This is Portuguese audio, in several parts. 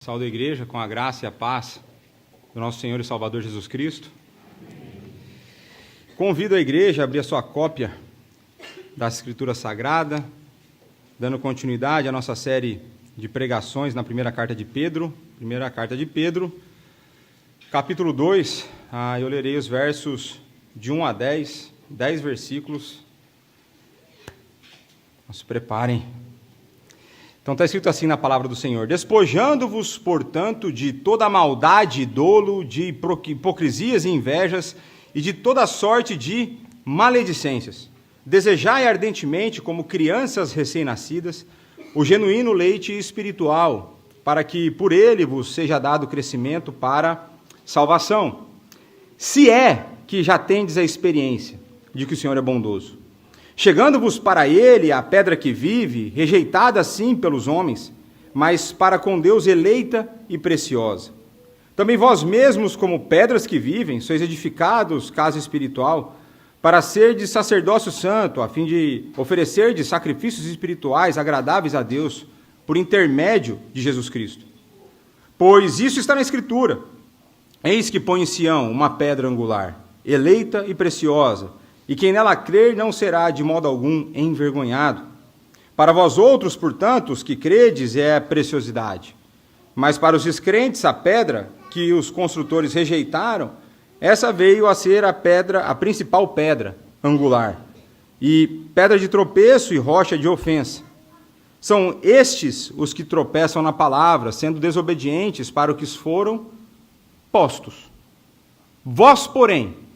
Saúde a igreja com a graça e a paz do nosso Senhor e Salvador Jesus Cristo. Convido a igreja a abrir a sua cópia da Escritura Sagrada, dando continuidade à nossa série de pregações na primeira carta de Pedro, capítulo 2, eu lerei os versos de 1 a 10 versículos. Se preparem. Então está escrito assim na palavra do Senhor: despojando-vos, portanto, de toda maldade e dolo, de hipocrisias e invejas, e de toda sorte de maledicências. Desejai ardentemente, como crianças recém-nascidas, o genuíno leite espiritual, para que por ele vos seja dado crescimento para salvação. Se é que já tendes a experiência de que o Senhor é bondoso. Chegando-vos para ele a pedra que vive, rejeitada sim pelos homens, mas para com Deus eleita e preciosa. Também vós mesmos, como pedras que vivem, sois edificados, casa espiritual, para ser de sacerdócio santo, a fim de oferecer de sacrifícios espirituais agradáveis a Deus, por intermédio de Jesus Cristo. Pois isso está na Escritura: eis que põe em Sião uma pedra angular, eleita e preciosa, e quem nela crer não será de modo algum envergonhado. Para vós outros, portanto, os que credes, é a preciosidade. Mas para os descrentes, a pedra que os construtores rejeitaram, essa veio a ser a principal pedra angular, e pedra de tropeço e rocha de ofensa. São estes os que tropeçam na palavra, sendo desobedientes para o que foram postos. Vós, porém,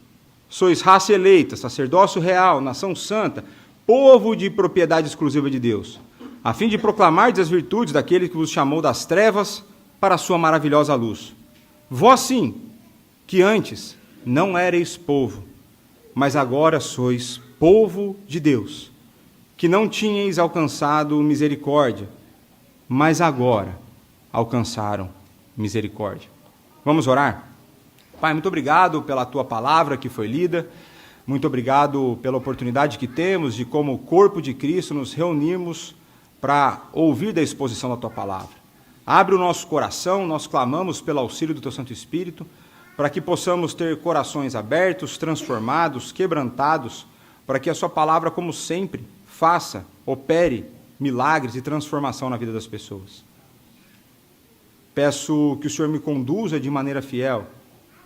sois raça eleita, sacerdócio real, nação santa, povo de propriedade exclusiva de Deus, a fim de proclamar as virtudes daquele que vos chamou das trevas para a sua maravilhosa luz. Vós sim, que antes não éreis povo, mas agora sois povo de Deus, que não tinhais alcançado misericórdia, mas agora alcançaram misericórdia. Vamos orar? Pai, muito obrigado pela Tua palavra que foi lida, muito obrigado pela oportunidade que temos de, como corpo de Cristo, nos reunirmos para ouvir da exposição da Tua palavra. Abre o nosso coração, nós clamamos pelo auxílio do Teu Santo Espírito, para que possamos ter corações abertos, transformados, quebrantados, para que a Sua palavra, como sempre, opere milagres e transformação na vida das pessoas. Peço que o Senhor me conduza de maneira fiel,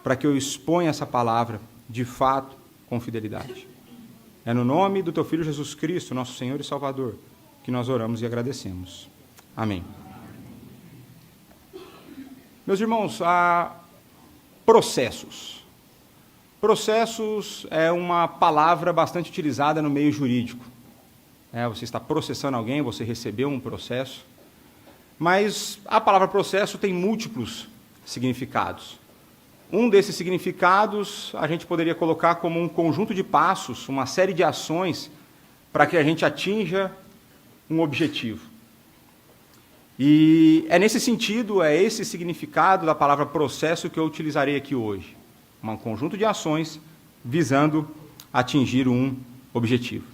para que eu exponha essa palavra, de fato, com fidelidade. É no nome do Teu Filho Jesus Cristo, nosso Senhor e Salvador, que nós oramos e agradecemos. Amém. Meus irmãos, há processos. Processos é uma palavra bastante utilizada no meio jurídico. Você está processando alguém, você recebeu um processo. Mas a palavra processo tem múltiplos significados. Um desses significados a gente poderia colocar como um conjunto de passos, uma série de ações para que a gente atinja um objetivo. E é nesse sentido, é esse significado da palavra processo que eu utilizarei aqui hoje. Um conjunto de ações visando atingir um objetivo.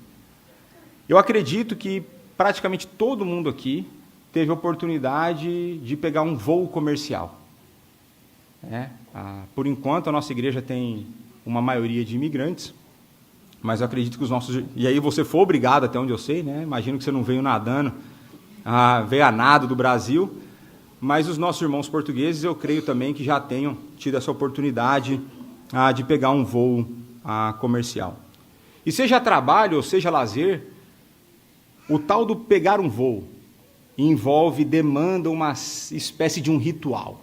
Eu acredito que praticamente todo mundo aqui teve a oportunidade de pegar um voo comercial. Por enquanto, a nossa igreja tem uma maioria de imigrantes, mas eu acredito que os nossos... E aí você foi obrigado, até onde eu sei, imagino que você não veio nadando, veio a nado do Brasil, mas os nossos irmãos portugueses, eu creio também que já tenham tido essa oportunidade de pegar um voo comercial. E seja trabalho ou seja lazer, o tal do pegar um voo demanda uma espécie de um ritual.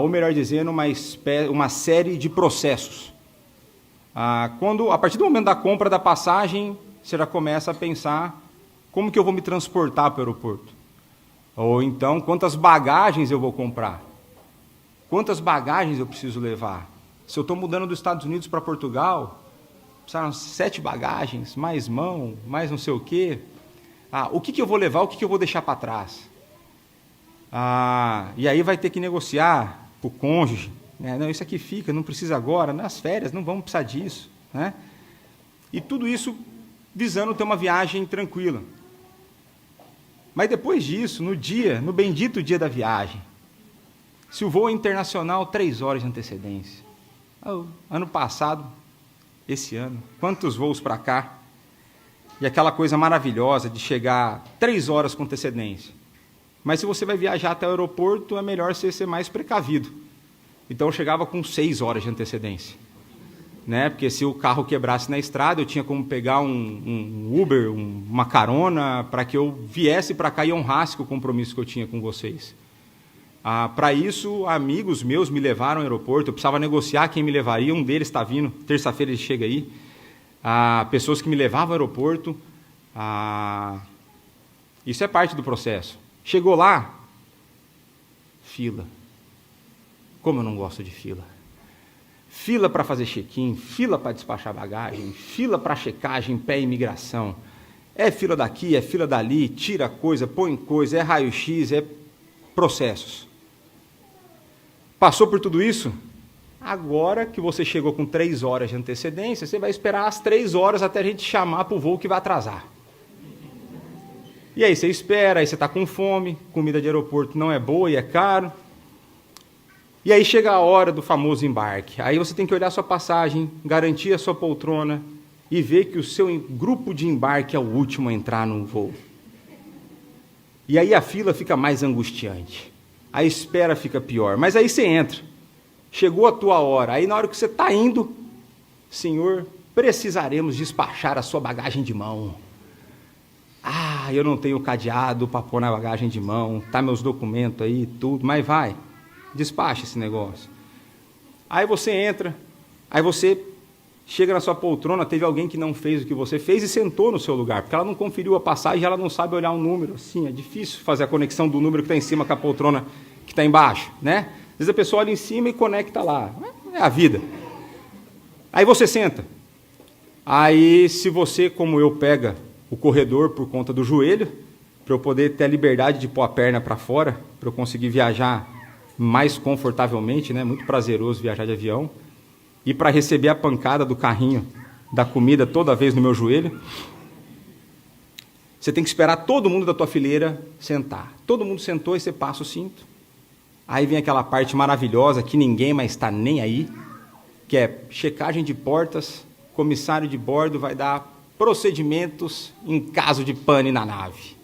Ou melhor dizendo, uma série de processos. A partir do momento da compra da passagem, você já começa a pensar como que eu vou me transportar para o aeroporto. Ou então, quantas bagagens eu vou comprar? Quantas bagagens eu preciso levar? Se eu estou mudando dos Estados Unidos para Portugal, precisaram 7 bagagens, mais mão, mais não sei o quê. O que eu vou levar, o que eu vou deixar para trás? E aí vai ter que negociar com o cônjuge. Não, isso aqui fica, não precisa agora, nas férias, não vamos precisar disso. E tudo isso visando ter uma viagem tranquila. Mas depois disso, no bendito dia da viagem, Se o voo é internacional, 3 horas de antecedência. Ano passado, esse ano, quantos voos para cá? E aquela coisa maravilhosa de chegar 3 horas com antecedência. Mas se você vai viajar até o aeroporto, é melhor você ser mais precavido. Então eu chegava com 6 horas de antecedência. Né? Porque se o carro quebrasse na estrada, eu tinha como pegar um Uber, uma carona, para que eu viesse para cá e honrasse o compromisso que eu tinha com vocês. Para isso, amigos meus me levaram ao aeroporto, eu precisava negociar quem me levaria, um deles está vindo, terça-feira ele chega aí. Pessoas que me levavam ao aeroporto, isso é parte do processo. Chegou lá, fila. Como eu não gosto de fila. Fila para fazer check-in, fila para despachar bagagem, fila para checagem, pré-imigração. É fila daqui, é fila dali, tira coisa, põe coisa, é raio-x, é processos. Passou por tudo isso? Agora que você chegou com 3 horas de antecedência, você vai esperar as 3 horas até a gente chamar para o voo que vai atrasar. E aí você espera, aí você está com fome, comida de aeroporto não é boa e é caro. E aí chega a hora do famoso embarque. Aí você tem que olhar a sua passagem, garantir a sua poltrona e ver que o seu grupo de embarque é o último a entrar no voo. E aí a fila fica mais angustiante. A espera fica pior. Mas aí você entra. Chegou a tua hora. Aí na hora que você está indo, Senhor, precisaremos despachar a sua bagagem de mão. Eu não tenho cadeado para pôr na bagagem de mão. Tá meus documentos aí, tudo. Mas vai. Despacha esse negócio. Aí você entra, aí você chega na sua poltrona, teve alguém que não fez o que você fez e sentou no seu lugar, porque ela não conferiu a passagem, ela não sabe olhar um número. Assim, é difícil fazer a conexão do número que está em cima com a poltrona que está embaixo, né? Às vezes a pessoa olha em cima e conecta lá. É a vida. Aí você senta. Aí, se você, como eu, pega o corredor por conta do joelho, para eu poder ter a liberdade de pôr a perna para fora, para eu conseguir viajar mais confortavelmente, né? Muito prazeroso viajar de avião, e para receber a pancada do carrinho da comida toda vez no meu joelho, você tem que esperar todo mundo da tua fileira sentar. Todo mundo sentou e você passa o cinto. Aí vem aquela parte maravilhosa que ninguém mais está nem aí, que é checagem de portas, comissário de bordo vai dar procedimentos em caso de pane na nave.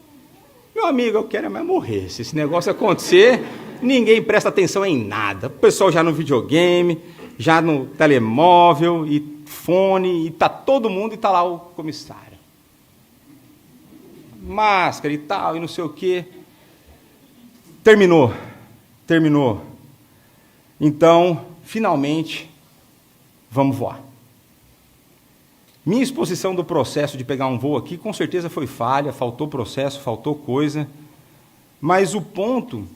Meu amigo, eu quero mais morrer. Se esse negócio acontecer, ninguém presta atenção em nada. O pessoal já no videogame, já no telemóvel, e fone, e está todo mundo, e está lá o comissário. Máscara e tal, e não sei o quê. Terminou. Então, finalmente, vamos voar. Minha exposição do processo de pegar um voo aqui, com certeza foi falha, faltou processo, faltou coisa. Mas o ponto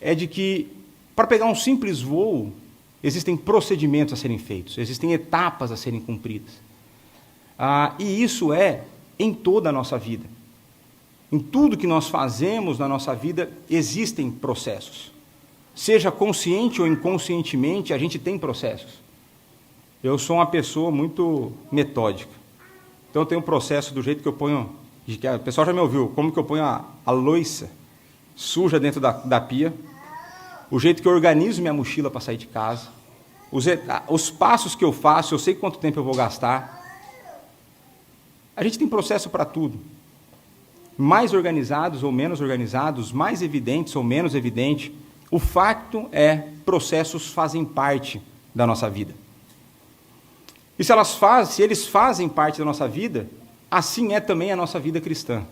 é de que, para pegar um simples voo, existem procedimentos a serem feitos, existem etapas a serem cumpridas. E isso é em toda a nossa vida. Em tudo que nós fazemos na nossa vida, existem processos. Seja consciente ou inconscientemente, a gente tem processos. Eu sou uma pessoa muito metódica. Então eu tenho um processo do jeito que eu ponho... O pessoal já me ouviu, como que eu ponho a louça suja dentro da pia, o jeito que eu organizo minha mochila para sair de casa, os passos que eu faço, eu sei quanto tempo eu vou gastar. A gente tem processo para tudo. Mais organizados ou menos organizados, mais evidentes ou menos evidentes, o fato é, processos fazem parte da nossa vida. E se eles fazem parte da nossa vida, assim é também a nossa vida cristã.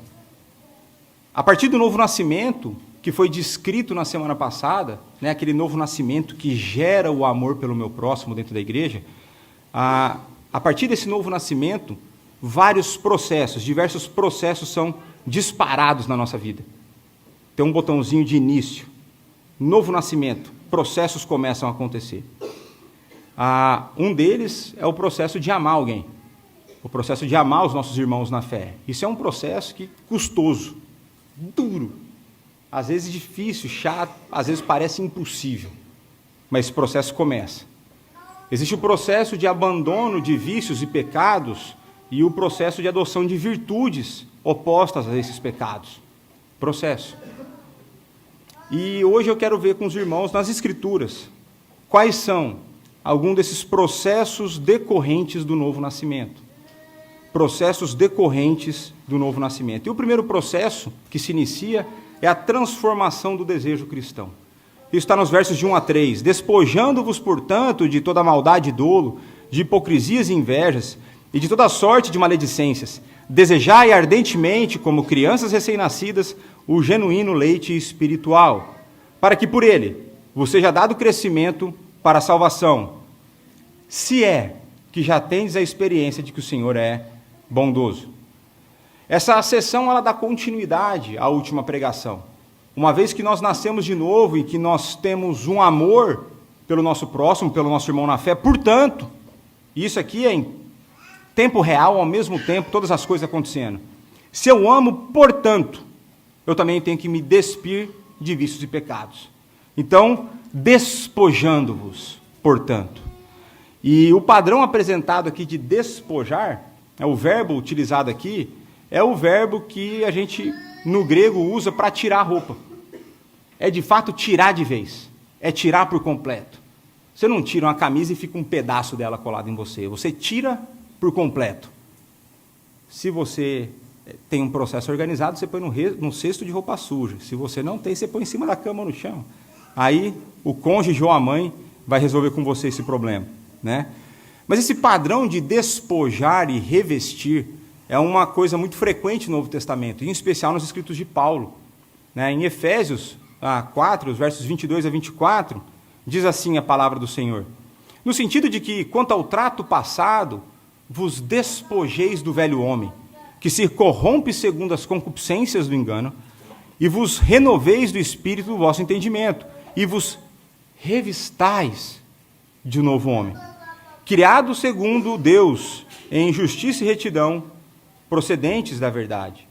A partir do novo nascimento, que foi descrito na semana passada, né, aquele novo nascimento que gera o amor pelo meu próximo dentro da igreja, a partir desse novo nascimento, diversos processos são disparados na nossa vida. Tem um botãozinho de início, novo nascimento, processos começam a acontecer. Um deles é o processo de amar alguém, o processo de amar os nossos irmãos na fé. Isso é um processo custoso, duro, às vezes difícil, chato, às vezes parece impossível, mas esse processo começa. Existe o processo de abandono de vícios e pecados e o processo de adoção de virtudes opostas a esses pecados. Processo. E hoje eu quero ver com os irmãos nas Escrituras quais são alguns desses processos decorrentes do novo nascimento. Processos decorrentes do novo nascimento. E o primeiro processo que se inicia é a transformação do desejo cristão. Isso está nos versos de 1 a 3. Despojando-vos, portanto, de toda maldade e dolo, de hipocrisias e invejas, e de toda sorte de maledicências, desejai ardentemente, como crianças recém-nascidas, o genuíno leite espiritual, para que por ele vos seja dado crescimento para a salvação, se é que já tendes a experiência de que o Senhor é bondoso. Essa sessão ela dá continuidade à última pregação. Uma vez que nós nascemos de novo e que nós temos um amor pelo nosso próximo, pelo nosso irmão na fé, portanto, isso aqui é em tempo real, ao mesmo tempo, todas as coisas acontecendo. Se eu amo, portanto, eu também tenho que me despir de vícios e pecados. Então, despojando-vos, portanto. E o padrão apresentado aqui de despojar, o verbo utilizado aqui, é o verbo que a gente, no grego, usa para tirar a roupa. É de fato tirar de vez. É tirar por completo. Você não tira uma camisa e fica um pedaço dela colado em você. Você tira por completo. Se você tem um processo organizado, você põe no cesto de roupa suja. Se você não tem, você põe em cima da cama ou no chão. Aí o cônjuge ou a mãe vai resolver com você esse problema, né? Mas esse padrão de despojar e revestir é uma coisa muito frequente no Novo Testamento, em especial nos escritos de Paulo, né? Em Efésios 4, os versos 22 a 24, diz assim a palavra do Senhor: no sentido de que, quanto ao trato passado, vos despojeis do velho homem, que se corrompe segundo as concupiscências do engano, e vos renoveis do espírito do vosso entendimento, e vos revistais de um novo homem, criado segundo Deus, em justiça e retidão, procedentes da verdade.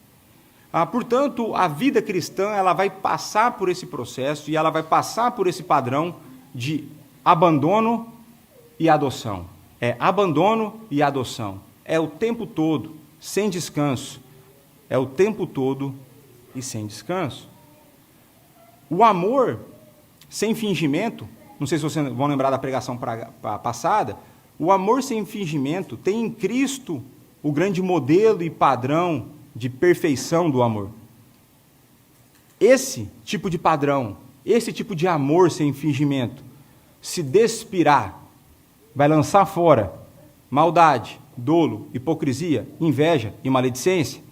Portanto, a vida cristã ela vai passar por esse processo e ela vai passar por esse padrão de abandono e adoção. É abandono e adoção. É o tempo todo, sem descanso. É o tempo todo e sem descanso. O amor sem fingimento, não sei se vocês vão lembrar da pregação passada, o amor sem fingimento tem em Cristo o grande modelo e padrão de perfeição do amor. Esse tipo de padrão, esse tipo de amor sem fingimento, se despirar, vai lançar fora maldade, dolo, hipocrisia, inveja e maledicência.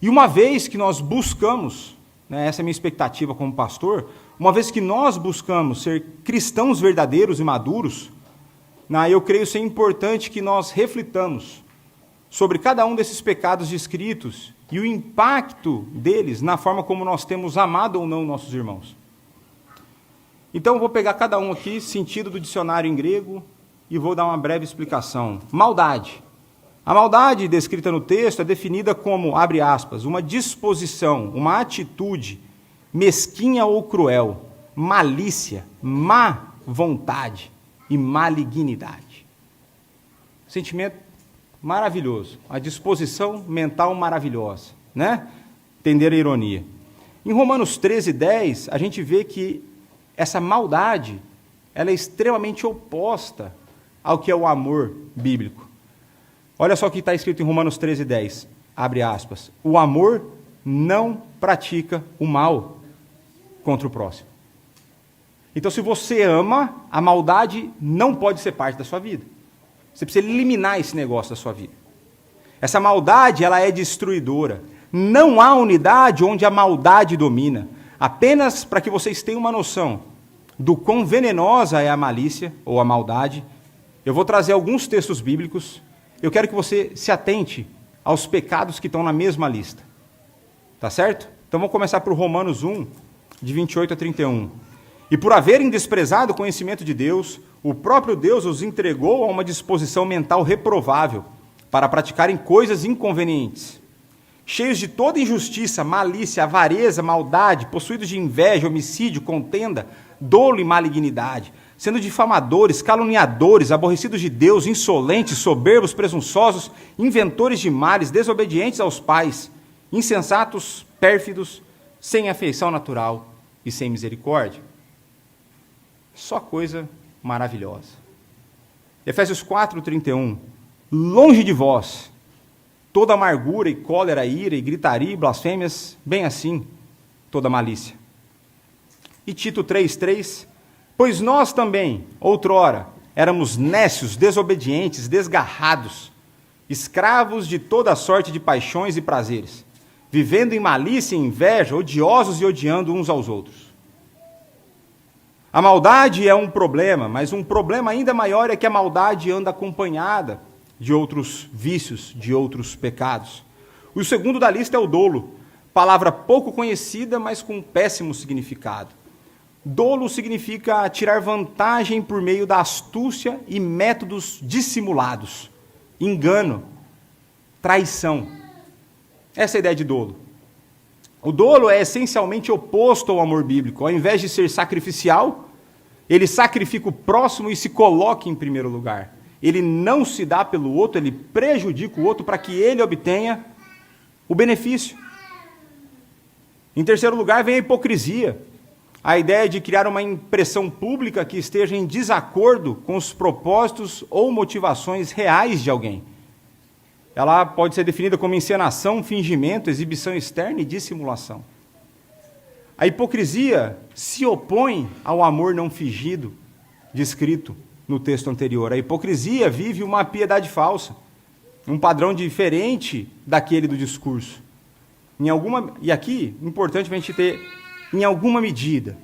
E uma vez que nós buscamos, né, essa é a minha expectativa como pastor, uma vez que nós buscamos ser cristãos verdadeiros e maduros, eu creio ser importante que nós reflitamos sobre cada um desses pecados descritos e o impacto deles na forma como nós temos amado ou não nossos irmãos. Então, eu vou pegar cada um aqui, sentido do dicionário em grego, e vou dar uma breve explicação. Maldade. A maldade descrita no texto é definida como, abre aspas, uma disposição, uma atitude mesquinha ou cruel, malícia, má vontade e malignidade. Sentimento maravilhoso, a disposição mental maravilhosa, né? Entender a ironia. Em Romanos 13:10, a gente vê que essa maldade, ela é extremamente oposta ao que é o amor bíblico. Olha só o que está escrito em Romanos 13:10, abre aspas, o amor não pratica o mal contra o próximo. Então, se você ama, a maldade não pode ser parte da sua vida. Você precisa eliminar esse negócio da sua vida. Essa maldade, ela é destruidora. Não há unidade onde a maldade domina. Apenas para que vocês tenham uma noção do quão venenosa é a malícia ou a maldade, eu vou trazer alguns textos bíblicos. Eu quero que você se atente aos pecados que estão na mesma lista. Tá certo? Então vamos começar por Romanos 1, de 28 a 31. E por haverem desprezado o conhecimento de Deus, o próprio Deus os entregou a uma disposição mental reprovável para praticarem coisas inconvenientes. Cheios de toda injustiça, malícia, avareza, maldade, possuídos de inveja, homicídio, contenda, dolo e malignidade, sendo difamadores, caluniadores, aborrecidos de Deus, insolentes, soberbos, presunçosos, inventores de males, desobedientes aos pais, insensatos, pérfidos, sem afeição natural, e sem misericórdia? Só coisa maravilhosa. Efésios 4:31. Longe de vós toda amargura e cólera, ira e gritaria e blasfêmias, bem assim, toda malícia. E Tito 3:3. Pois nós também, outrora, éramos nécios, desobedientes, desgarrados, escravos de toda sorte de paixões e prazeres, vivendo em malícia e inveja, odiosos e odiando uns aos outros. A maldade é um problema, mas um problema ainda maior é que a maldade anda acompanhada de outros vícios, de outros pecados. O segundo da lista é o dolo, palavra pouco conhecida, mas com péssimo significado. Dolo significa tirar vantagem por meio da astúcia e métodos dissimulados, engano, traição. Essa é a ideia de dolo. O dolo é essencialmente oposto ao amor bíblico. Ao invés de ser sacrificial, ele sacrifica o próximo e se coloca em primeiro lugar. Ele não se dá pelo outro, ele prejudica o outro para que ele obtenha o benefício. Em terceiro lugar, vem a hipocrisia. A ideia de criar uma impressão pública que esteja em desacordo com os propósitos ou motivações reais de alguém. Ela pode ser definida como encenação, fingimento, exibição externa e dissimulação. A hipocrisia se opõe ao amor não fingido, descrito no texto anterior. A hipocrisia vive uma piedade falsa, um padrão diferente daquele do discurso. E aqui, importante para a gente ter, em alguma medida,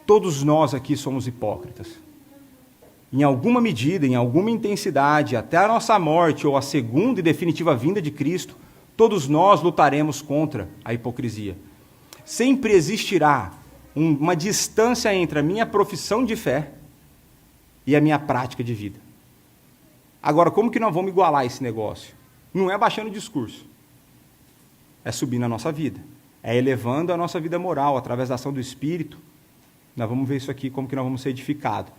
todos nós aqui somos hipócritas. Em alguma medida, em alguma intensidade, até a nossa morte ou a segunda e definitiva vinda de Cristo, todos nós lutaremos contra a hipocrisia. Sempre existirá uma distância entre a minha profissão de fé e a minha prática de vida. Agora, como que nós vamos igualar esse negócio? Não é baixando o discurso, é subindo a nossa vida, é elevando a nossa vida moral, através da ação do Espírito. Nós vamos ver isso aqui, como que nós vamos ser edificados.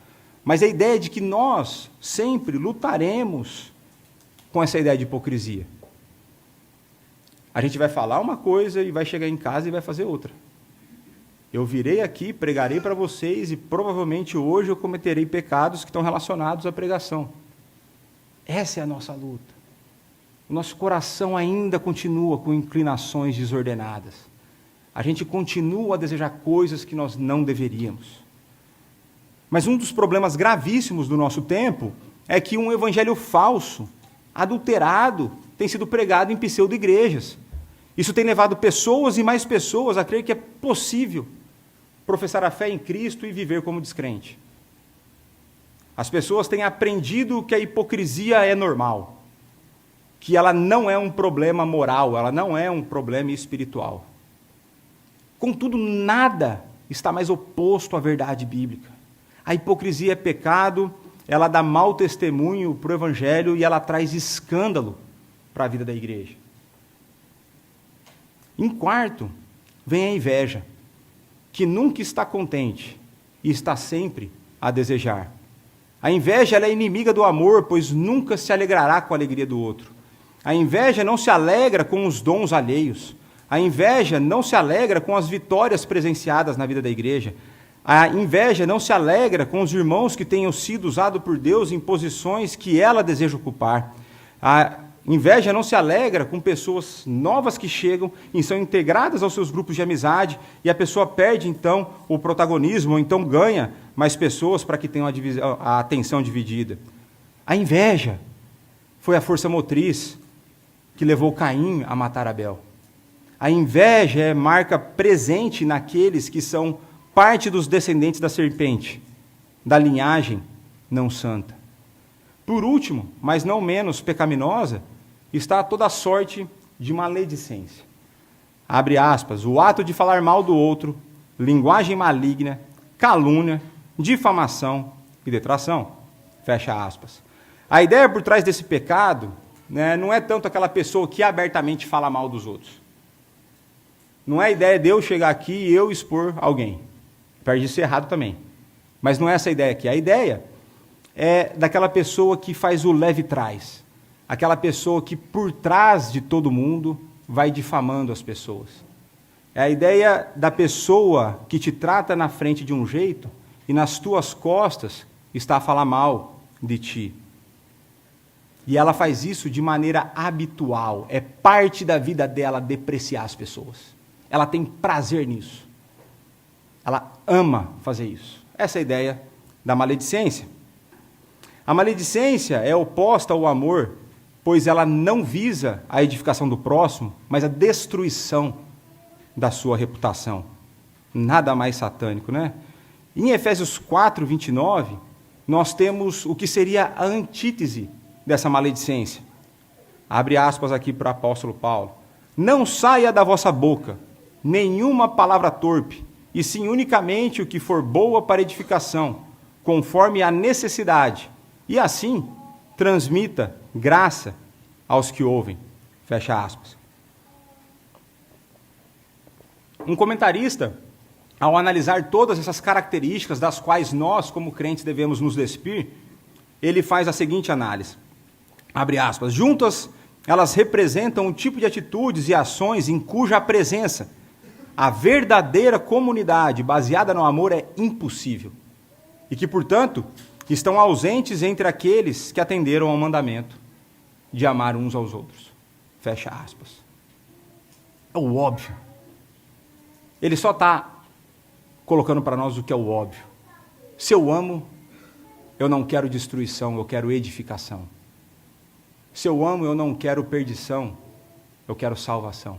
Mas a ideia de que nós sempre lutaremos com essa ideia de hipocrisia. A gente vai falar uma coisa e vai chegar em casa e vai fazer outra. Eu virei aqui, pregarei para vocês e provavelmente hoje eu cometerei pecados que estão relacionados à pregação. Essa é a nossa luta. O nosso coração ainda continua com inclinações desordenadas. A gente continua a desejar coisas que nós não deveríamos. Mas um dos problemas gravíssimos do nosso tempo é que um evangelho falso, adulterado, tem sido pregado em pseudo-igrejas. Isso tem levado pessoas e mais pessoas a crer que é possível professar a fé em Cristo e viver como descrente. As pessoas têm aprendido que a hipocrisia é normal, que ela não é um problema moral, ela não é um problema espiritual. Contudo, nada está mais oposto à verdade bíblica. A hipocrisia é pecado, ela dá mau testemunho para o Evangelho e ela traz escândalo para a vida da igreja. Em quarto, vem a inveja, que nunca está contente e está sempre a desejar. A inveja ela é inimiga do amor, pois nunca se alegrará com a alegria do outro. A inveja não se alegra com os dons alheios. A inveja não se alegra com as vitórias presenciadas na vida da igreja. A inveja não se alegra com os irmãos que tenham sido usados por Deus em posições que ela deseja ocupar. A inveja não se alegra com pessoas novas que chegam e são integradas aos seus grupos de amizade e a pessoa perde, então, o protagonismo ou então ganha mais pessoas para que tenham a atenção dividida. A inveja foi a força motriz que levou Caim a matar Abel. A inveja é marca presente naqueles que são parte dos descendentes da serpente, da linhagem não santa. Por último, mas não menos pecaminosa, está toda sorte de maledicência. Abre aspas, o ato de falar mal do outro, linguagem maligna, calúnia, difamação e detração. Fecha aspas. A ideia por trás desse pecado, não é tanto aquela pessoa que abertamente fala mal dos outros. Não é a ideia de eu chegar aqui e eu expor alguém. Perde isso errado também. Mas não é essa a ideia aqui. A ideia é daquela pessoa que faz o leve-trás. Aquela pessoa que por trás de todo mundo vai difamando as pessoas. É a ideia da pessoa que te trata na frente de um jeito e nas tuas costas está a falar mal de ti. E ela faz isso de maneira habitual. É parte da vida dela depreciar as pessoas. Ela tem prazer nisso. Ela ama fazer isso. Essa é a ideia da maledicência. A maledicência é oposta ao amor, pois ela não visa a edificação do próximo, mas a destruição da sua reputação. Nada mais satânico, né? Em Efésios 4, 29, nós temos o que seria a antítese dessa maledicência. Abre aspas aqui para o apóstolo Paulo. Não saia da vossa boca nenhuma palavra torpe, e sim unicamente o que for boa para edificação, conforme a necessidade, e assim transmita graça aos que ouvem. Fecha aspas. Um comentarista, ao analisar todas essas características das quais nós, como crentes, devemos nos despir, ele faz a seguinte análise. Abre aspas. Juntas, elas representam um tipo de atitudes e ações em cuja presença a verdadeira comunidade baseada no amor é impossível. E que, portanto, estão ausentes entre aqueles que atenderam ao mandamento de amar uns aos outros. Fecha aspas. É o óbvio. Ele só está colocando para nós o que é o óbvio. Se eu amo, eu não quero destruição, eu quero edificação. Se eu amo, eu não quero perdição, eu quero salvação.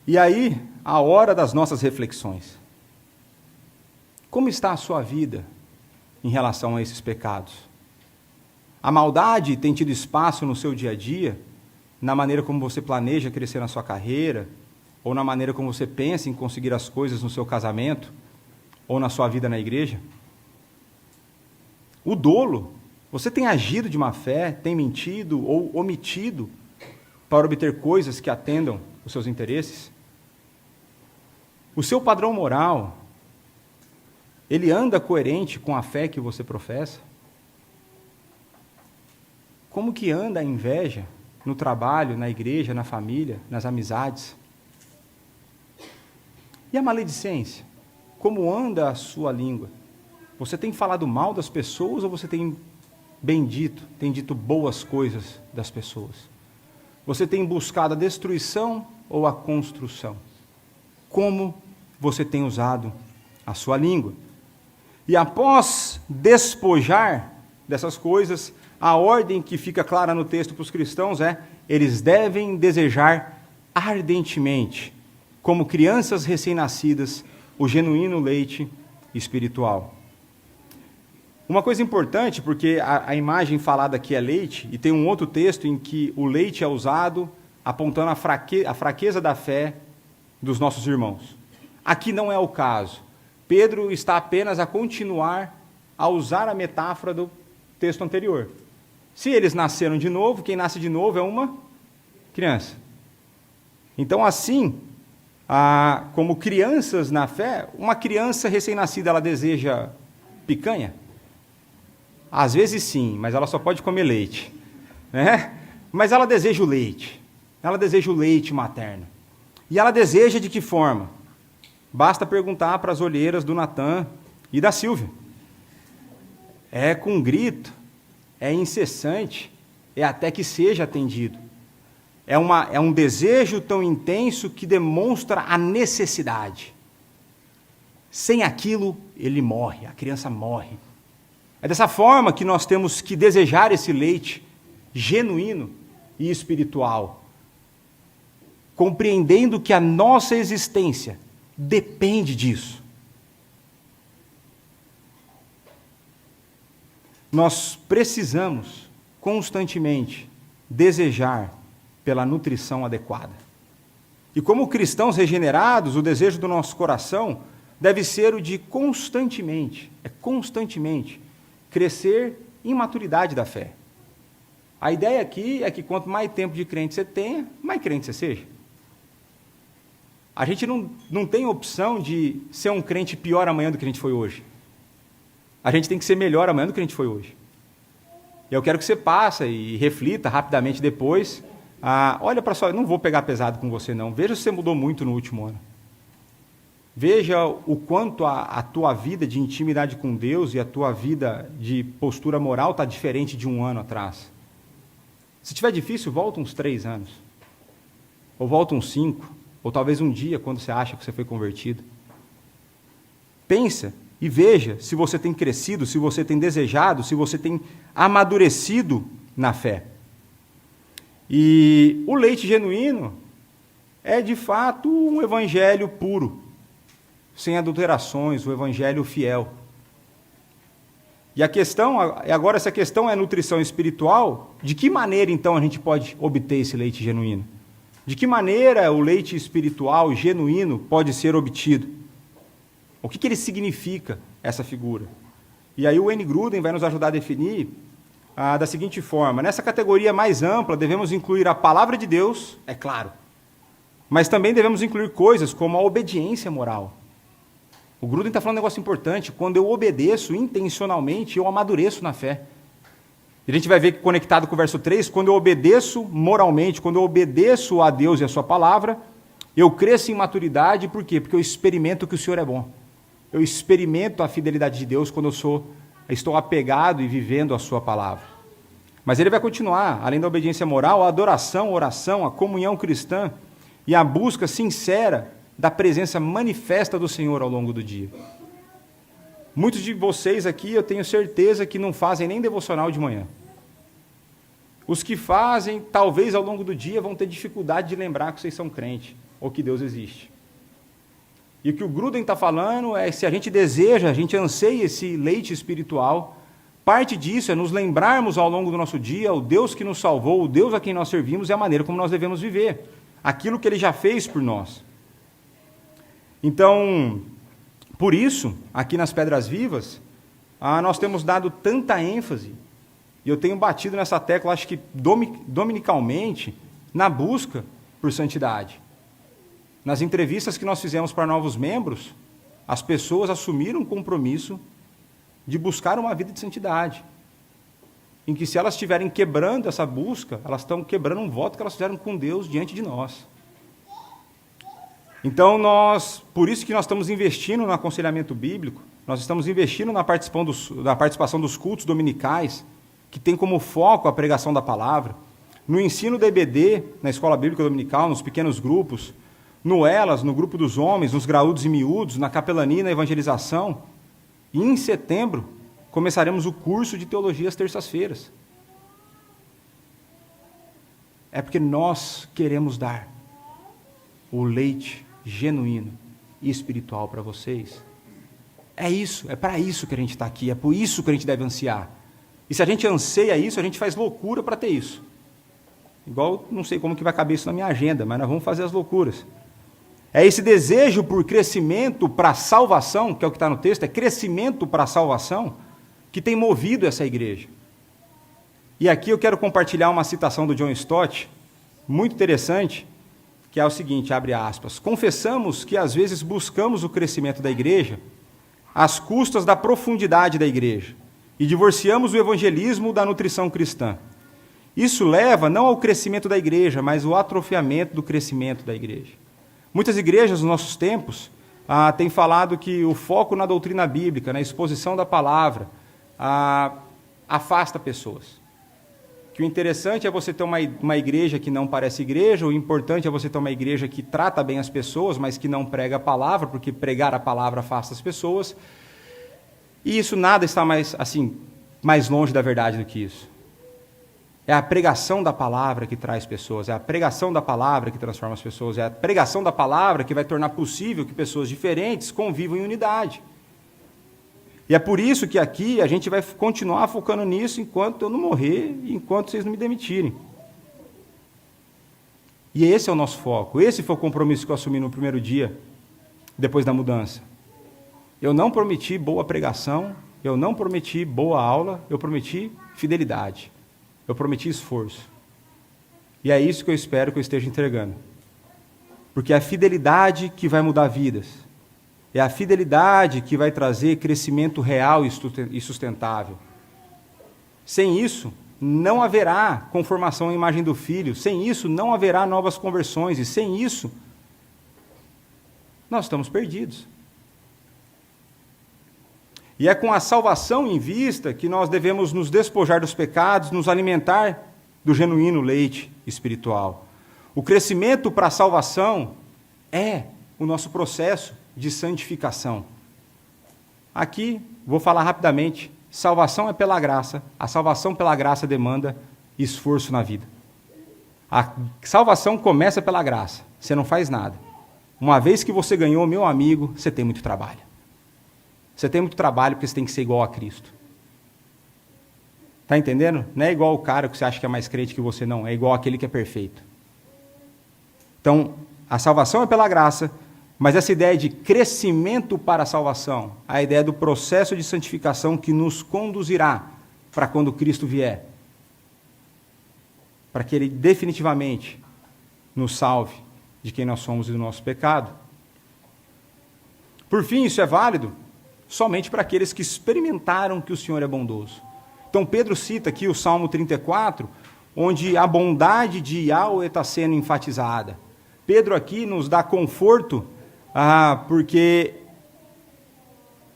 E aí, a hora das nossas reflexões. Como está a sua vida em relação a esses pecados? A maldade tem tido espaço no seu dia a dia, na maneira como você planeja crescer na sua carreira, ou na maneira como você pensa em conseguir as coisas no seu casamento, ou na sua vida na igreja? O dolo, você tem agido de má fé, tem mentido ou omitido para obter coisas que atendam os seus interesses? O seu padrão moral, ele anda coerente com a fé que você professa? Como que anda a inveja no trabalho, na igreja, na família, nas amizades? E a maledicência? Como anda a sua língua? Você tem falado mal das pessoas ou você tem bendito, tem dito boas coisas das pessoas? Você tem buscado a destruição ou a construção? Como você tem usado a sua língua? E após despojar dessas coisas, a ordem que fica clara no texto para os cristãos é: eles devem desejar ardentemente, como crianças recém-nascidas, o genuíno leite espiritual. Uma coisa importante, porque a imagem falada aqui é leite, e tem um outro texto em que o leite é usado apontando a fraqueza da fé dos nossos irmãos. Aqui não é o caso. Pedro está apenas a continuar a usar a metáfora do texto anterior. Se eles nasceram de novo, quem nasce de novo é uma criança. Então, assim, como crianças na fé, uma criança recém-nascida, ela deseja picanha? Às vezes sim, mas ela só pode comer leite, né? Mas ela deseja o leite. Ela deseja o leite materno. E ela deseja de que forma? Basta perguntar para as olheiras do Natan e da Silvia. É com grito, é incessante, é até que seja atendido. É um desejo tão intenso que demonstra a necessidade. Sem aquilo, ele morre, a criança morre. É dessa forma que nós temos que desejar esse leite genuíno e espiritual, compreendendo que a nossa existência depende disso. Nós precisamos constantemente desejar pela nutrição adequada. E como cristãos regenerados, o desejo do nosso coração deve ser o de constantemente crescer em maturidade da fé. A ideia aqui é que quanto mais tempo de crente você tenha, mais crente você seja. A gente não tem opção de ser um crente pior amanhã do que a gente foi hoje. A gente tem que ser melhor amanhã do que a gente foi hoje. E eu quero que você passe e reflita rapidamente depois olha para sua... Não vou pegar pesado com você, não. Veja se você mudou muito no último ano. Veja o quanto a tua vida de intimidade com Deus e a tua vida de postura moral está diferente de um ano atrás. Se tiver difícil, volta uns 3 anos. Ou volta uns 5. Ou talvez um dia, quando você acha que você foi convertido. Pensa e veja se você tem crescido, se você tem desejado, se você tem amadurecido na fé. E o leite genuíno é, de fato, um evangelho puro, sem adulterações, o evangelho fiel. E a questão, agora essa questão é nutrição espiritual, de que maneira então a gente pode obter esse leite genuíno? De que maneira o leite espiritual genuíno pode ser obtido? O que ele significa, essa figura? E aí o N. Gruden vai nos ajudar a definir da seguinte forma: nessa categoria mais ampla devemos incluir a palavra de Deus, é claro, mas também devemos incluir coisas como a obediência moral. O Gruden está falando um negócio importante: quando eu obedeço intencionalmente, eu amadureço na fé. E a gente vai ver que, conectado com o verso 3, quando eu obedeço moralmente, quando eu obedeço a Deus e a sua palavra, eu cresço em maturidade. Por quê? Porque eu experimento que o Senhor é bom. Eu experimento a fidelidade de Deus quando eu estou apegado e vivendo a sua palavra. Mas ele vai continuar, além da obediência moral, a adoração, a oração, a comunhão cristã e a busca sincera da presença manifesta do Senhor ao longo do dia. Muitos de vocês aqui, eu tenho certeza que não fazem nem devocional de manhã. Os que fazem, talvez ao longo do dia, vão ter dificuldade de lembrar que vocês são crentes, ou que Deus existe. E o que o Gruden está falando é, se a gente deseja, a gente anseia esse leite espiritual, parte disso é nos lembrarmos ao longo do nosso dia o Deus que nos salvou, o Deus a quem nós servimos e a maneira como nós devemos viver, aquilo que Ele já fez por nós. Então, por isso, aqui nas Pedras Vivas, nós temos dado tanta ênfase, e eu tenho batido nessa tecla, acho que dominicalmente, na busca por santidade. Nas entrevistas que nós fizemos para novos membros, as pessoas assumiram um compromisso de buscar uma vida de santidade, em que, se elas estiverem quebrando essa busca, elas estão quebrando um voto que elas fizeram com Deus diante de nós. Então, por isso que nós estamos investindo no aconselhamento bíblico, nós estamos investindo na participação dos cultos dominicais, que tem como foco a pregação da palavra, no ensino da EBD, na escola bíblica dominical, nos pequenos grupos, no Elas, no grupo dos homens, nos graúdos e miúdos, na capelania e na evangelização. E em setembro, começaremos o curso de teologia às terças-feiras. É porque nós queremos dar o leite genuíno e espiritual para vocês. É isso, é para isso que a gente está aqui, é por isso que a gente deve ansiar. E se a gente anseia isso, a gente faz loucura para ter isso. Igual, não sei como que vai caber isso na minha agenda, mas nós vamos fazer as loucuras. É esse desejo por crescimento para a salvação, que é o que está no texto, é crescimento para a salvação, que tem movido essa igreja. E aqui eu quero compartilhar uma citação do John Stott, muito interessante, que é o seguinte, abre aspas: confessamos que às vezes buscamos o crescimento da igreja às custas da profundidade da igreja e divorciamos o evangelismo da nutrição cristã. Isso leva não ao crescimento da igreja, mas ao atrofiamento do crescimento da igreja. Muitas igrejas nos nossos tempos têm falado que o foco na doutrina bíblica, na exposição da palavra, afasta pessoas. Que o interessante é você ter uma igreja que não parece igreja, o importante é você ter uma igreja que trata bem as pessoas, mas que não prega a palavra, porque pregar a palavra afasta as pessoas. E isso nada está mais longe da verdade do que isso. É a pregação da palavra que traz pessoas, é a pregação da palavra que transforma as pessoas, é a pregação da palavra que vai tornar possível que pessoas diferentes convivam em unidade. E é por isso que aqui a gente vai continuar focando nisso enquanto eu não morrer e enquanto vocês não me demitirem. E esse é o nosso foco, esse foi o compromisso que eu assumi no primeiro dia, depois da mudança. Eu não prometi boa pregação, eu não prometi boa aula, eu prometi fidelidade, eu prometi esforço. E é isso que eu espero que eu esteja entregando. Porque é a fidelidade que vai mudar vidas. É a fidelidade que vai trazer crescimento real e sustentável. Sem isso, não haverá conformação à imagem do Filho. Sem isso, não haverá novas conversões. E sem isso, nós estamos perdidos. E é com a salvação em vista que nós devemos nos despojar dos pecados, nos alimentar do genuíno leite espiritual. O crescimento para a salvação é o nosso processo de santificação. Aqui, vou falar rapidamente, salvação é pela graça, a salvação pela graça demanda esforço na vida. A salvação começa pela graça, você não faz nada. Uma vez que você ganhou, meu amigo, você tem muito trabalho. Você tem muito trabalho porque você tem que ser igual a Cristo. Está entendendo? Não é igual o cara que você acha que é mais crente que você, não. É igual aquele que é perfeito. Então, a salvação é pela graça, mas essa ideia de crescimento para a salvação, a ideia do processo de santificação que nos conduzirá para quando Cristo vier, para que Ele definitivamente nos salve de quem nós somos e do nosso pecado. Por fim, isso é válido somente para aqueles que experimentaram que o Senhor é bondoso. Então Pedro cita aqui o Salmo 34, onde a bondade de Yahweh está sendo enfatizada. Pedro aqui nos dá conforto, porque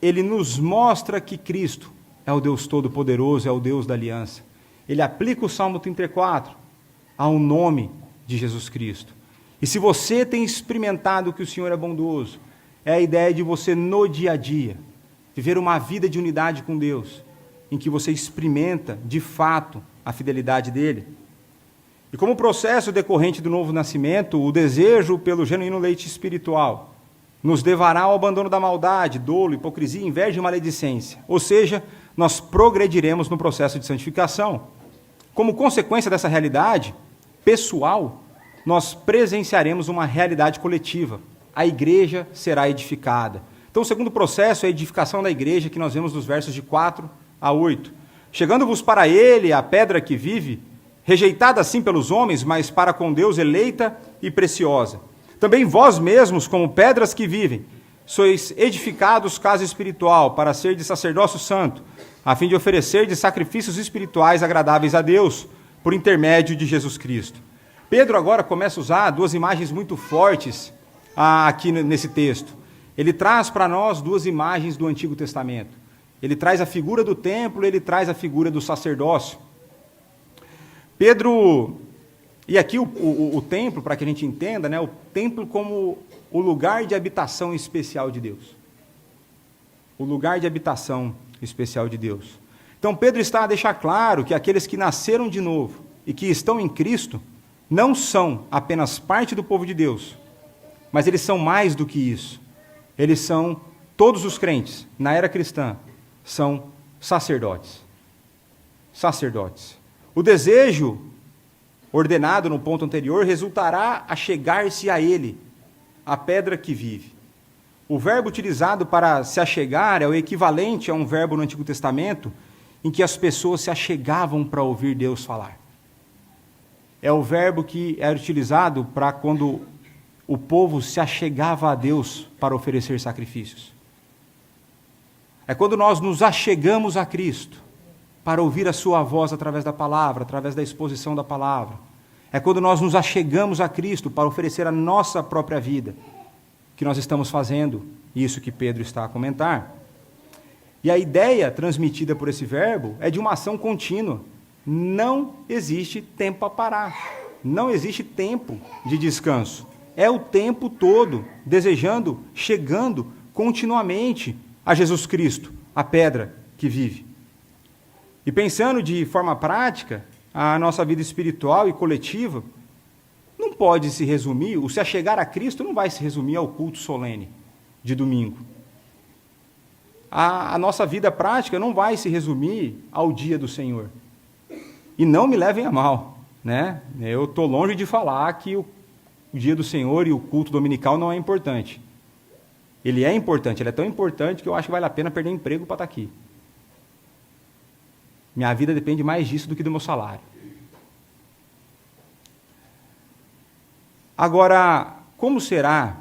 ele nos mostra que Cristo é o Deus Todo-Poderoso, é o Deus da aliança. Ele aplica o Salmo 34 ao nome de Jesus Cristo. E se você tem experimentado que o Senhor é bondoso, é a ideia de você no dia a dia, viver uma vida de unidade com Deus, em que você experimenta, de fato, a fidelidade dEle. E como processo decorrente do novo nascimento, o desejo pelo genuíno leite espiritual nos levará ao abandono da maldade, dolo, hipocrisia, inveja e maledicência. Ou seja, nós progrediremos no processo de santificação. Como consequência dessa realidade pessoal, nós presenciaremos uma realidade coletiva. A igreja será edificada. Então, o segundo processo é a edificação da igreja, que nós vemos nos versos de 4 a 8. Chegando-vos para ele, a pedra que vive, rejeitada assim pelos homens, mas para com Deus eleita e preciosa. Também vós mesmos, como pedras que vivem, sois edificados casa espiritual, para ser de sacerdócio santo, a fim de oferecer de sacrifícios espirituais agradáveis a Deus, por intermédio de Jesus Cristo. Pedro agora começa a usar duas imagens muito fortes aqui nesse texto. Ele traz para nós duas imagens do Antigo Testamento. Ele traz a figura do templo, ele traz a figura do sacerdócio. Pedro, e aqui o templo, para que a gente entenda, né, o templo como o lugar de habitação especial de Deus. O lugar de habitação especial de Deus. Então Pedro está a deixar claro que aqueles que nasceram de novo e que estão em Cristo não são apenas parte do povo de Deus, mas eles são mais do que isso. Eles são, todos os crentes, na era cristã, são sacerdotes. Sacerdotes. O desejo ordenado no ponto anterior resultará a chegar-se a ele, a pedra que vive. O verbo utilizado para se achegar é o equivalente a um verbo no Antigo Testamento em que as pessoas se achegavam para ouvir Deus falar. É o verbo que era utilizado para quando o povo se achegava a Deus para oferecer sacrifícios. É quando nós nos achegamos a Cristo para ouvir a sua voz através da palavra, através da exposição da palavra. É quando nós nos achegamos a Cristo para oferecer a nossa própria vida, que nós estamos fazendo isso que Pedro está a comentar. E a ideia transmitida por esse verbo é de uma ação contínua. Não existe tempo a parar. Não existe tempo de descanso. É o tempo todo desejando, chegando continuamente a Jesus Cristo, a pedra que vive. E pensando de forma prática, a nossa vida espiritual e coletiva não pode se resumir, o se achegar a Cristo não vai se resumir ao culto solene de domingo. A nossa vida prática não vai se resumir ao dia do Senhor. E não me levem a mal, né? Eu estou longe de falar que o dia do Senhor e o culto dominical não é importante. Ele é importante, ele é tão importante que eu acho que vale a pena perder emprego para estar aqui. Minha vida depende mais disso do que do meu salário. Agora, como será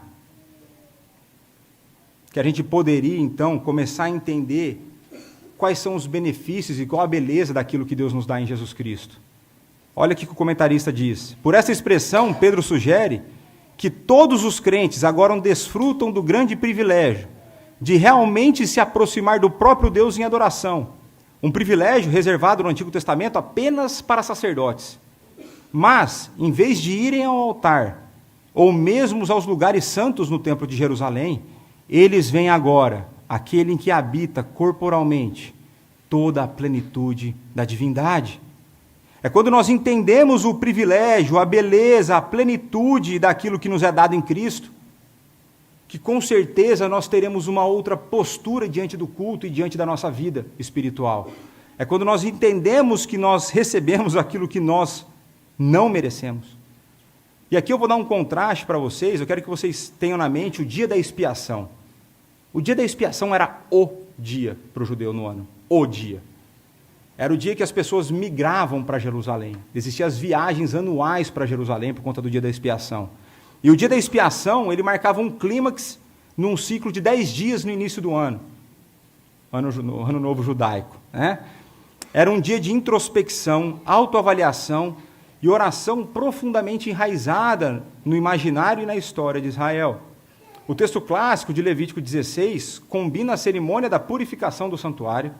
que a gente poderia, então, começar a entender quais são os benefícios e qual a beleza daquilo que Deus nos dá em Jesus Cristo. Olha o que o comentarista diz. Por essa expressão, Pedro sugere que todos os crentes agora desfrutam do grande privilégio de realmente se aproximar do próprio Deus em adoração. Um privilégio reservado no Antigo Testamento apenas para sacerdotes. Mas, em vez de irem ao altar, ou mesmo aos lugares santos no Templo de Jerusalém, eles veem agora aquele em que habita corporalmente toda a plenitude da divindade. É quando nós entendemos o privilégio, a beleza, a plenitude daquilo que nos é dado em Cristo, que com certeza nós teremos uma outra postura diante do culto e diante da nossa vida espiritual. É quando nós entendemos que nós recebemos aquilo que nós não merecemos. E aqui eu vou dar um contraste para vocês, eu quero que vocês tenham na mente o dia da expiação. O dia da expiação era o dia para o judeu no ano, o dia. Era o dia que as pessoas migravam para Jerusalém. Existiam as viagens anuais para Jerusalém por conta do dia da expiação. E o dia da expiação, ele marcava um clímax num ciclo de 10 dias no início do ano novo judaico, né? Era um dia de introspecção, autoavaliação e oração profundamente enraizada no imaginário e na história de Israel. O texto clássico de Levítico 16 combina a cerimônia da purificação do santuário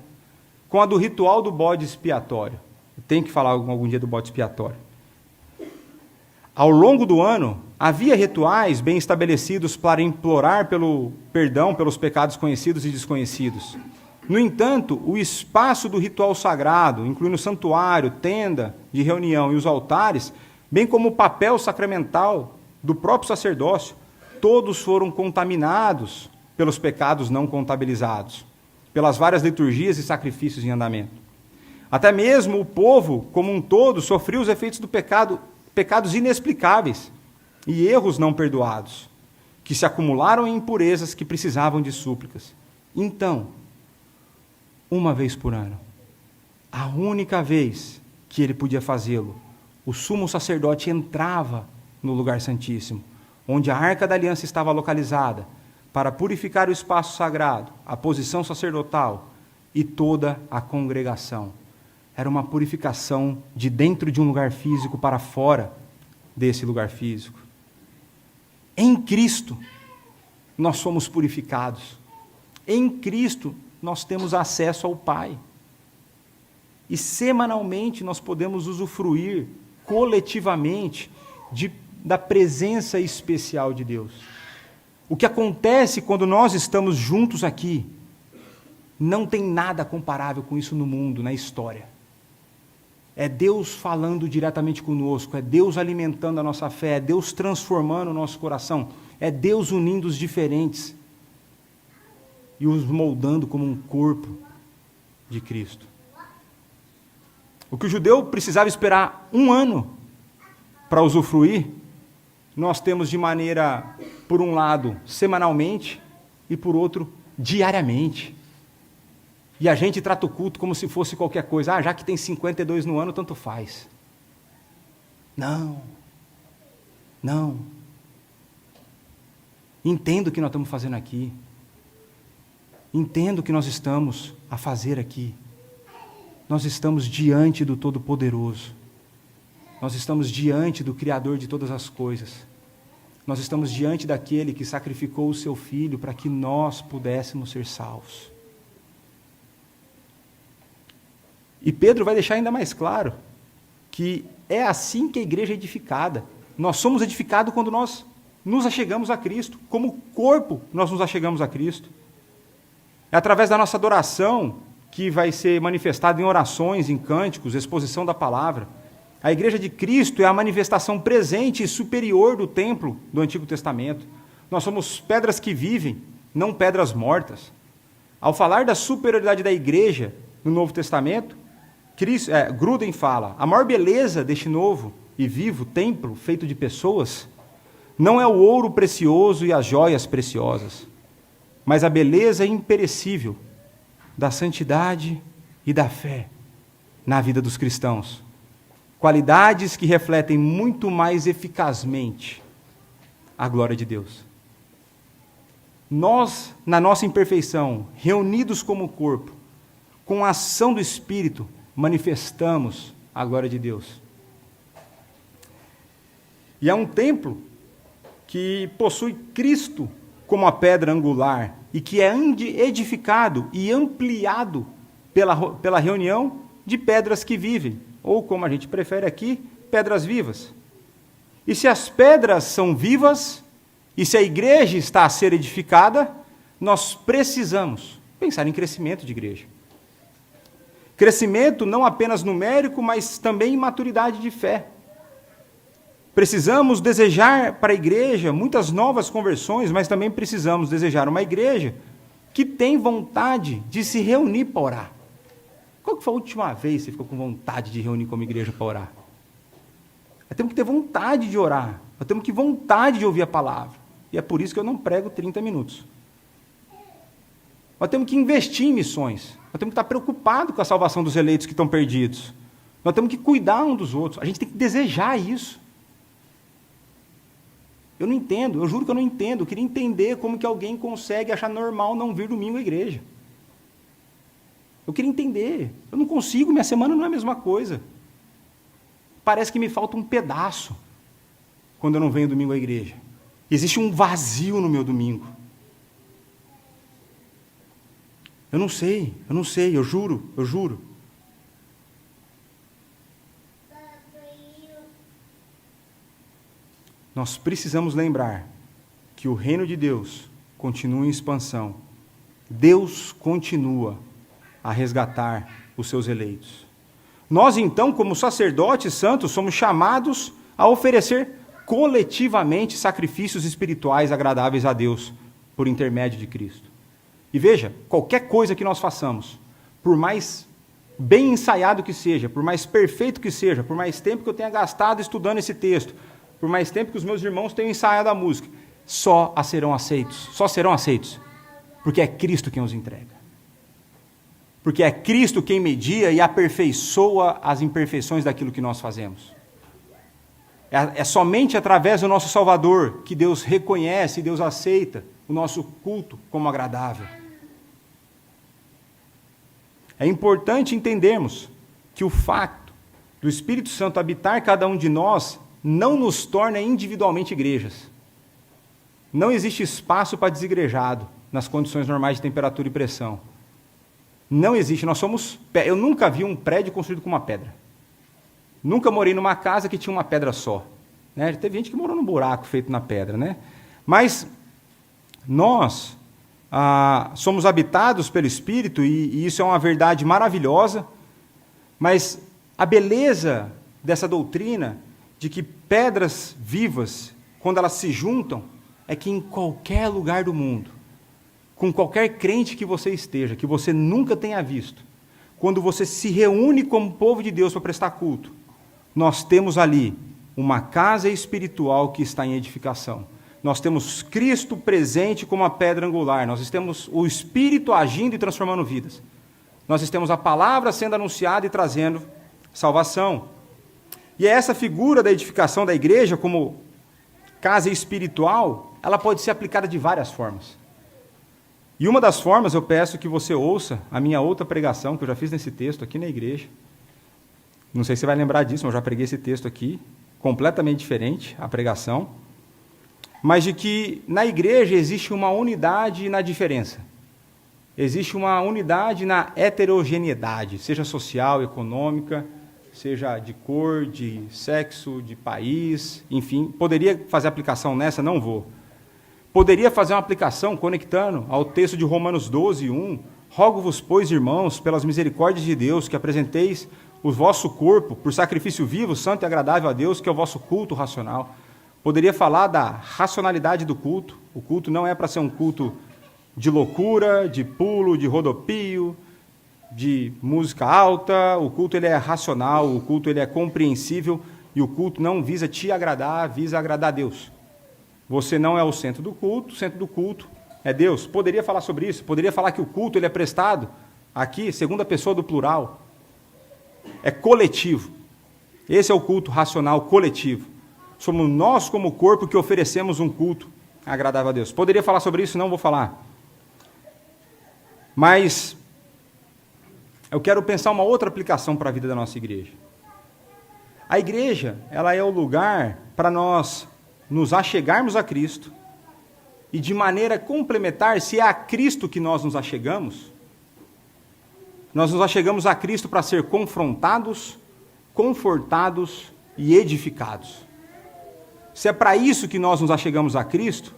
com a do ritual do bode expiatório. Tem que falar algum dia do bode expiatório. Ao longo do ano, havia rituais bem estabelecidos para implorar pelo perdão pelos pecados conhecidos e desconhecidos. No entanto, o espaço do ritual sagrado, incluindo o santuário, tenda de reunião e os altares, bem como o papel sacramental do próprio sacerdócio, todos foram contaminados pelos pecados não contabilizados, pelas várias liturgias e sacrifícios em andamento. Até mesmo o povo, como um todo, sofreu os efeitos do pecado, pecados inexplicáveis e erros não perdoados, que se acumularam em impurezas que precisavam de súplicas. Então, uma vez por ano, a única vez que ele podia fazê-lo, o sumo sacerdote entrava no lugar santíssimo, onde a arca da aliança estava localizada, para purificar o espaço sagrado, a posição sacerdotal e toda a congregação. Era uma purificação de dentro de um lugar físico para fora desse lugar físico. Em Cristo, nós somos purificados. Em Cristo, nós temos acesso ao Pai. E semanalmente nós podemos usufruir coletivamente da presença especial de Deus. O que acontece quando nós estamos juntos aqui, não tem nada comparável com isso no mundo, na história. É Deus falando diretamente conosco, é Deus alimentando a nossa fé, é Deus transformando o nosso coração, é Deus unindo os diferentes e os moldando como um corpo de Cristo. O que o judeu precisava esperar um ano para usufruir, nós temos de maneira, por um lado, semanalmente e por outro, diariamente. E a gente trata o culto como se fosse qualquer coisa. Já que tem 52 no ano, tanto faz. Não. Entendo o que nós estamos fazendo aqui. Entendo o que nós estamos a fazer aqui. Nós estamos diante do Todo-Poderoso. Nós estamos diante do Criador de todas as coisas. Nós estamos diante daquele que sacrificou o seu Filho para que nós pudéssemos ser salvos. E Pedro vai deixar ainda mais claro que é assim que a igreja é edificada. Nós somos edificados quando nós nos achegamos a Cristo. Como corpo, nós nos achegamos a Cristo. É através da nossa adoração, que vai ser manifestada em orações, em cânticos, exposição da palavra. A igreja de Cristo é a manifestação presente e superior do templo do Antigo Testamento. Nós somos pedras que vivem, não pedras mortas. Ao falar da superioridade da igreja no Novo Testamento, Gruden fala: a maior beleza deste novo e vivo templo feito de pessoas não é o ouro precioso e as joias preciosas, mas a beleza imperecível da santidade e da fé na vida dos cristãos. Qualidades que refletem muito mais eficazmente a glória de Deus. Nós, na nossa imperfeição, reunidos como corpo, com a ação do Espírito, manifestamos a glória de Deus. E é um templo que possui Cristo como a pedra angular e que é edificado e ampliado pela reunião de pedras que vivem, ou como a gente prefere aqui, pedras vivas. E se as pedras são vivas, e se a igreja está a ser edificada, nós precisamos pensar em crescimento de igreja. Crescimento não apenas numérico, mas também em maturidade de fé. Precisamos desejar para a igreja muitas novas conversões, mas também precisamos desejar uma igreja que tem vontade de se reunir para orar. Qual que foi a última vez que você ficou com vontade de reunir como igreja para orar? Nós temos que ter vontade de orar, nós temos que ter vontade de ouvir a palavra. E é por isso que eu não prego 30 minutos. Nós temos que investir em missões, nós temos que estar preocupados com a salvação dos eleitos que estão perdidos. Nós temos que cuidar um dos outros, a gente tem que desejar isso. Eu não entendo, eu juro que eu não entendo. Eu queria entender como que alguém consegue achar normal não vir domingo à igreja. Eu queria entender. Eu não consigo, minha semana não é a mesma coisa. Parece que me falta um pedaço quando eu não venho domingo à igreja. Existe um vazio no meu domingo. Eu não sei, eu juro. Nós precisamos lembrar que o reino de Deus continua em expansão. Deus continua a resgatar os seus eleitos. Nós, então, como sacerdotes santos, somos chamados a oferecer coletivamente sacrifícios espirituais agradáveis a Deus, por intermédio de Cristo. E veja, qualquer coisa que nós façamos, por mais bem ensaiado que seja, por mais perfeito que seja, por mais tempo que eu tenha gastado estudando esse texto, por mais tempo que os meus irmãos tenham ensaiado a música, só serão aceitos, porque é Cristo quem os entrega. Porque é Cristo quem media e aperfeiçoa as imperfeições daquilo que nós fazemos. É somente através do nosso Salvador que Deus reconhece e Deus aceita o nosso culto como agradável. É importante entendermos que o fato do Espírito Santo habitar cada um de nós não nos torna individualmente igrejas. Não existe espaço para desigrejado nas condições normais de temperatura e pressão. Não existe. Eu nunca vi um prédio construído com uma pedra. Nunca morei numa casa que tinha uma pedra só. Né? Teve gente que morou num buraco feito na pedra. Né? Mas nós somos habitados pelo Espírito e isso é uma verdade maravilhosa, mas a beleza dessa doutrina de que pedras vivas, quando elas se juntam, é que em qualquer lugar do mundo, com qualquer crente que você esteja, que você nunca tenha visto, quando você se reúne como povo de Deus para prestar culto, nós temos ali uma casa espiritual que está em edificação. Nós temos Cristo presente como a pedra angular, nós temos o Espírito agindo e transformando vidas. Nós temos a palavra sendo anunciada e trazendo salvação. E essa figura da edificação da igreja como casa espiritual, ela pode ser aplicada de várias formas. E uma das formas, eu peço que você ouça a minha outra pregação, que eu já fiz nesse texto aqui na igreja. Não sei se você vai lembrar disso, mas eu já preguei esse texto aqui, completamente diferente, a pregação. Mas de que na igreja existe uma unidade na diferença. Existe uma unidade na heterogeneidade, seja social, econômica, seja de cor, de sexo, de país, enfim. Poderia fazer aplicação nessa? Não vou. Poderia fazer uma aplicação conectando ao texto de Romanos 12, 1. Rogo-vos, pois, irmãos, pelas misericórdias de Deus, que apresenteis o vosso corpo por sacrifício vivo, santo e agradável a Deus, que é o vosso culto racional. Poderia falar da racionalidade do culto. O culto não é para ser um culto de loucura, de pulo, de rodopio, de música alta. O culto ele é racional, o culto ele é compreensível e o culto não visa te agradar, visa agradar a Deus. Você não é o centro do culto é Deus. Poderia falar sobre isso, poderia falar que o culto ele é prestado aqui, segunda pessoa do plural. É coletivo. Esse é o culto racional coletivo. Somos nós como corpo que oferecemos um culto agradável a Deus. Poderia falar sobre isso? Não vou falar. Mas eu quero pensar uma outra aplicação para a vida da nossa igreja. A igreja, ela é o lugar para nós nos achegarmos a Cristo e de maneira complementar, se é a Cristo que nós nos achegamos a Cristo para ser confrontados, confortados e edificados. Se é para isso que nós nos achegamos a Cristo,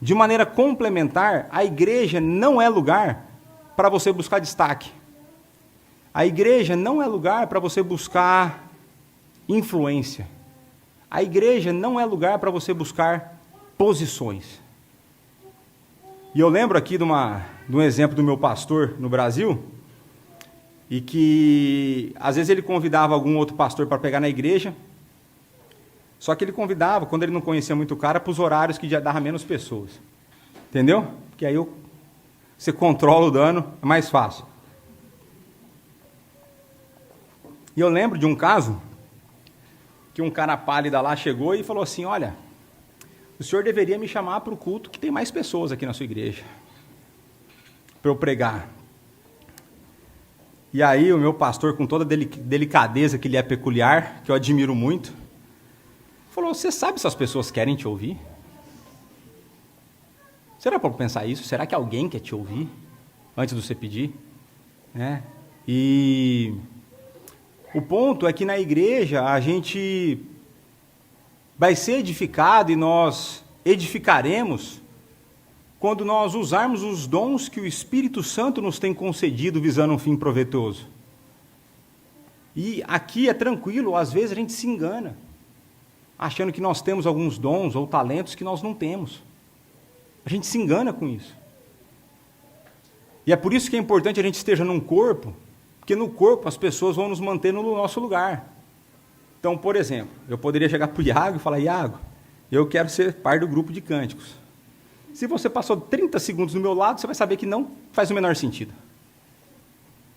de maneira complementar, a igreja não é lugar para você buscar destaque. A igreja não é lugar para você buscar influência. A igreja não é lugar para você buscar posições. E eu lembro aqui de um exemplo do meu pastor no Brasil, e que às vezes ele convidava algum outro pastor para pegar na igreja, só que ele convidava, quando ele não conhecia muito o cara, para os horários que já dava menos pessoas. Entendeu? Porque aí você controla o dano, é mais fácil. E eu lembro de um caso, que um cara pálido lá chegou e falou assim, olha, o senhor deveria me chamar para o culto que tem mais pessoas aqui na sua igreja, para eu pregar. E aí o meu pastor, com toda a delicadeza que lhe é peculiar, que eu admiro muito, falou, você sabe se as pessoas querem te ouvir? Será para pensar isso? Será que alguém quer te ouvir antes de você pedir? E o ponto é que na igreja a gente vai ser edificado e nós edificaremos quando nós usarmos os dons que o Espírito Santo nos tem concedido visando um fim proveitoso. E aqui é tranquilo, às vezes a gente se engana, achando que nós temos alguns dons ou talentos que nós não temos. A gente se engana com isso. E é por isso que é importante a gente esteja num corpo, porque no corpo as pessoas vão nos manter no nosso lugar. Então, por exemplo, eu poderia chegar para o Iago e falar, Iago, eu quero ser parte do grupo de cânticos. Se você passou 30 segundos do meu lado, você vai saber que não faz o menor sentido.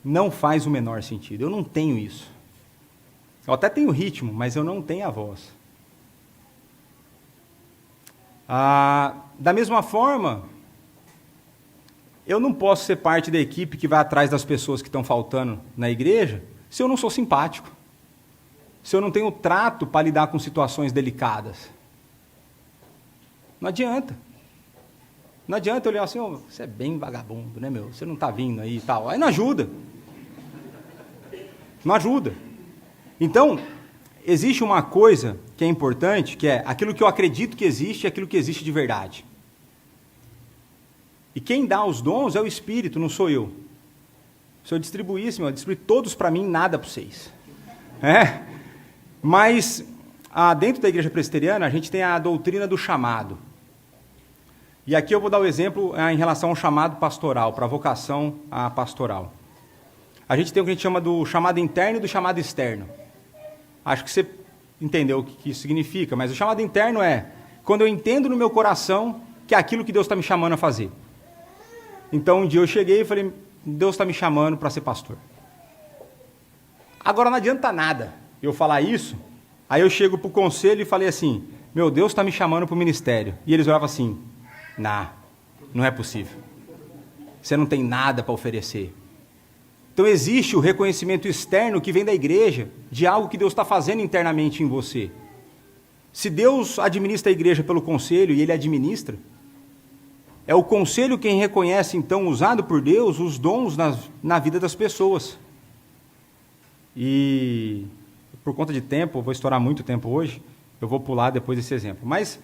Não faz o menor sentido. Eu não tenho isso. Eu até tenho ritmo, mas eu não tenho a voz. Da mesma forma, eu não posso ser parte da equipe que vai atrás das pessoas que estão faltando na igreja se eu não sou simpático, se eu não tenho trato para lidar com situações delicadas. Não adianta. Não adianta eu olhar assim, oh, você é bem vagabundo, né, meu? Você não está vindo aí e tal. Aí não ajuda. Não ajuda. Então, existe uma coisa que é importante, que é aquilo que eu acredito que existe e aquilo que existe de verdade. E quem dá os dons é o Espírito, não sou eu. Se eu distribuísse, eu distribuí todos para mim, nada para vocês. Mas, dentro da igreja presbiteriana, a gente tem a doutrina do chamado. E aqui eu vou dar o exemplo em relação ao chamado pastoral, para a vocação pastoral. A gente tem o que a gente chama do chamado interno e do chamado externo. Acho que você entendeu o que isso significa, mas o chamado interno é quando eu entendo no meu coração que é aquilo que Deus está me chamando a fazer. Então, um dia eu cheguei e falei, Deus está me chamando para ser pastor. Agora, não adianta nada eu falar isso, aí eu chego para o conselho e falei assim, meu Deus está me chamando para o ministério. E eles olhavam assim, não é possível. Você não tem nada para oferecer. Então existe o reconhecimento externo que vem da igreja, de algo que Deus está fazendo internamente em você. Se Deus administra a igreja pelo conselho, e Ele administra, é o conselho quem reconhece, então, usado por Deus, os dons na vida das pessoas. E, por conta de tempo, eu vou estourar muito tempo hoje, eu vou pular depois desse exemplo. Mas,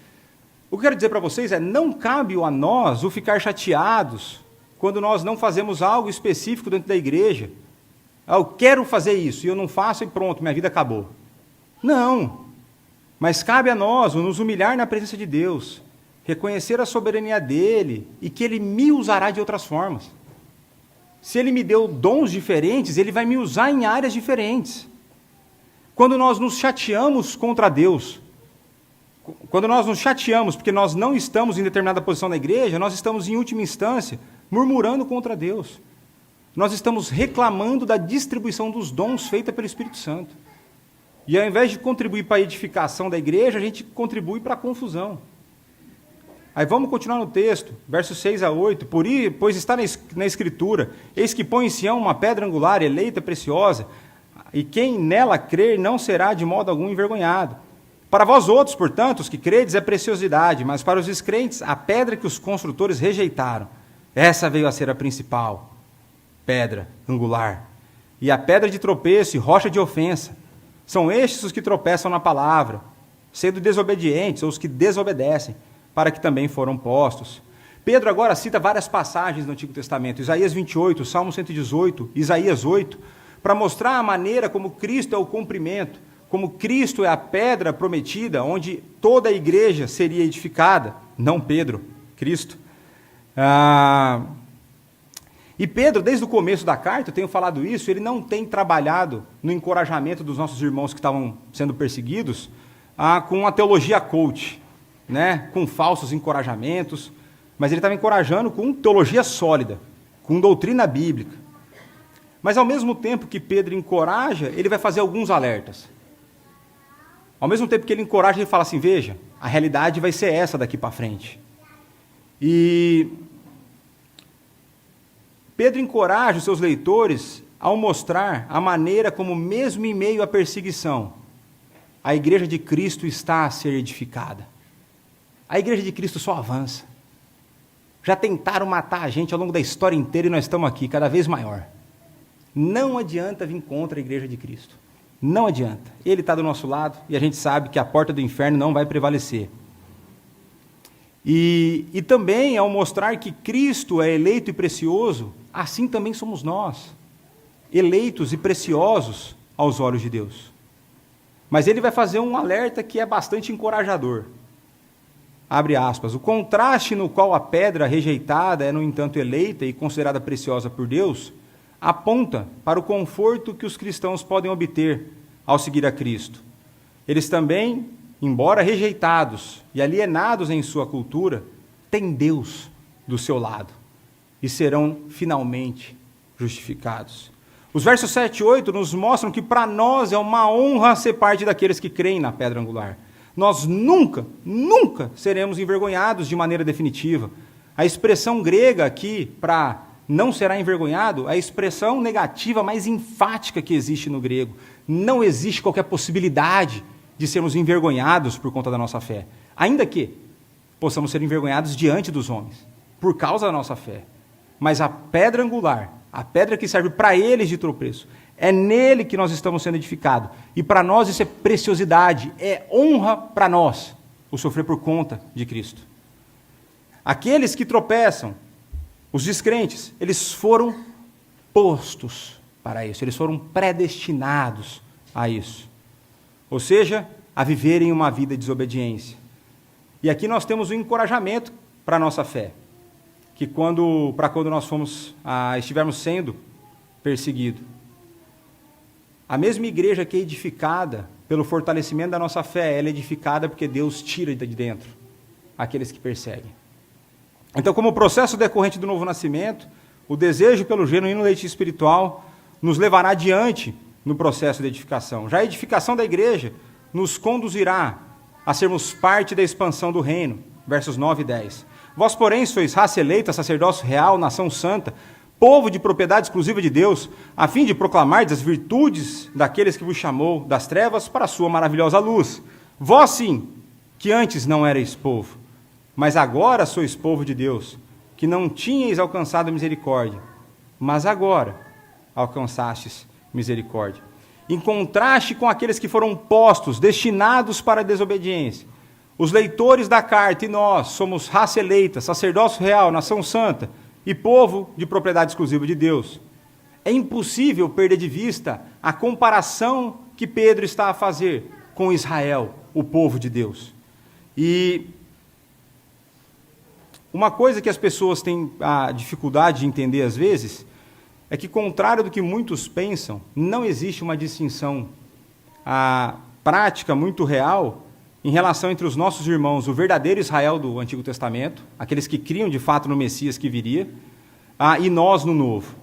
o que eu quero dizer para vocês é, não cabe a nós o ficar chateados quando nós não fazemos algo específico dentro da igreja. Eu quero fazer isso, e eu não faço, e pronto, minha vida acabou. Não, mas cabe a nós nos humilhar na presença de Deus, reconhecer a soberania dEle, e que Ele me usará de outras formas. Se Ele me deu dons diferentes, Ele vai me usar em áreas diferentes. Quando nós nos chateamos contra Deus, quando nós nos chateamos porque nós não estamos em determinada posição na igreja, nós estamos, em última instância, murmurando contra Deus. Nós estamos reclamando da distribuição dos dons feita pelo Espírito Santo. E ao invés de contribuir para a edificação da igreja, a gente contribui para a confusão. Aí vamos continuar no texto, versos 6 a 8. Pois está na Escritura, eis que põe em Sião uma pedra angular, eleita, preciosa, e quem nela crer não será de modo algum envergonhado. Para vós outros, portanto, os que credes é preciosidade, mas para os descrentes, a pedra que os construtores rejeitaram, essa veio a ser a principal pedra angular. E a pedra de tropeço e rocha de ofensa. São estes os que tropeçam na palavra, sendo desobedientes, ou os que desobedecem, para que também foram postos. Pedro agora cita várias passagens do Antigo Testamento, Isaías 28, Salmo 118, Isaías 8, para mostrar a maneira como Cristo é o cumprimento, como Cristo é a pedra prometida, onde toda a igreja seria edificada, não Pedro, Cristo. E Pedro, desde o começo da carta, eu tenho falado isso, ele não tem trabalhado no encorajamento dos nossos irmãos que estavam sendo perseguidos, com a teologia coach, né, com falsos encorajamentos, mas ele estava encorajando com teologia sólida, com doutrina bíblica. Mas ao mesmo tempo que Pedro encoraja, ele vai fazer alguns alertas. Ao mesmo tempo que ele encoraja, ele fala assim, veja, a realidade vai ser essa daqui para frente. E Pedro encoraja os seus leitores ao mostrar a maneira como, mesmo em meio à perseguição, a igreja de Cristo está a ser edificada. A igreja de Cristo só avança. Já tentaram matar a gente ao longo da história inteira e nós estamos aqui, cada vez maior. Não adianta vir contra a igreja de Cristo. Não adianta. Ele está do nosso lado e a gente sabe que a porta do inferno não vai prevalecer. E também, ao mostrar que Cristo é eleito e precioso, assim também somos nós, eleitos e preciosos aos olhos de Deus. Mas ele vai fazer um alerta que é bastante encorajador. Abre aspas. O contraste no qual a pedra rejeitada é, no entanto, eleita e considerada preciosa por Deus, aponta para o conforto que os cristãos podem obter ao seguir a Cristo. Eles também, embora rejeitados e alienados em sua cultura, têm Deus do seu lado e serão finalmente justificados. Os versos 7 e 8 nos mostram que para nós é uma honra ser parte daqueles que creem na pedra angular. Nós nunca seremos envergonhados de maneira definitiva. A expressão grega aqui para não será envergonhado, a expressão negativa mais enfática que existe no grego. Não existe qualquer possibilidade de sermos envergonhados por conta da nossa fé. Ainda que possamos ser envergonhados diante dos homens, por causa da nossa fé. Mas a pedra angular, a pedra que serve para eles de tropeço, é nele que nós estamos sendo edificados. E para nós isso é preciosidade, é honra para nós, o sofrer por conta de Cristo. Aqueles que tropeçam, os descrentes, eles foram postos para isso, eles foram predestinados a isso. Ou seja, a viverem uma vida de desobediência. E aqui nós temos um encorajamento para a nossa fé, que quando nós estivermos sendo perseguidos, a mesma igreja que é edificada pelo fortalecimento da nossa fé, ela é edificada porque Deus tira de dentro aqueles que perseguem. Então, como processo decorrente do novo nascimento, o desejo pelo genuíno leite espiritual nos levará adiante no processo de edificação. Já a edificação da igreja nos conduzirá a sermos parte da expansão do reino, versos 9 e 10. Vós, porém, sois raça eleita, sacerdócio real, nação santa, povo de propriedade exclusiva de Deus, a fim de proclamar as virtudes daqueles que vos chamou das trevas para a sua maravilhosa luz. Vós, sim, que antes não erais povo, mas agora sois povo de Deus, que não tinhais alcançado misericórdia, mas agora alcançastes misericórdia. Em contraste com aqueles que foram postos, destinados para a desobediência, os leitores da carta e nós somos raça eleita, sacerdócio real, nação santa e povo de propriedade exclusiva de Deus. É impossível perder de vista a comparação que Pedro está a fazer com Israel, o povo de Deus. E uma coisa que as pessoas têm a dificuldade de entender às vezes é que, contrário do que muitos pensam, não existe uma distinção prática muito real em relação entre os nossos irmãos, o verdadeiro Israel do Antigo Testamento, aqueles que criam de fato no Messias que viria, e nós no Novo.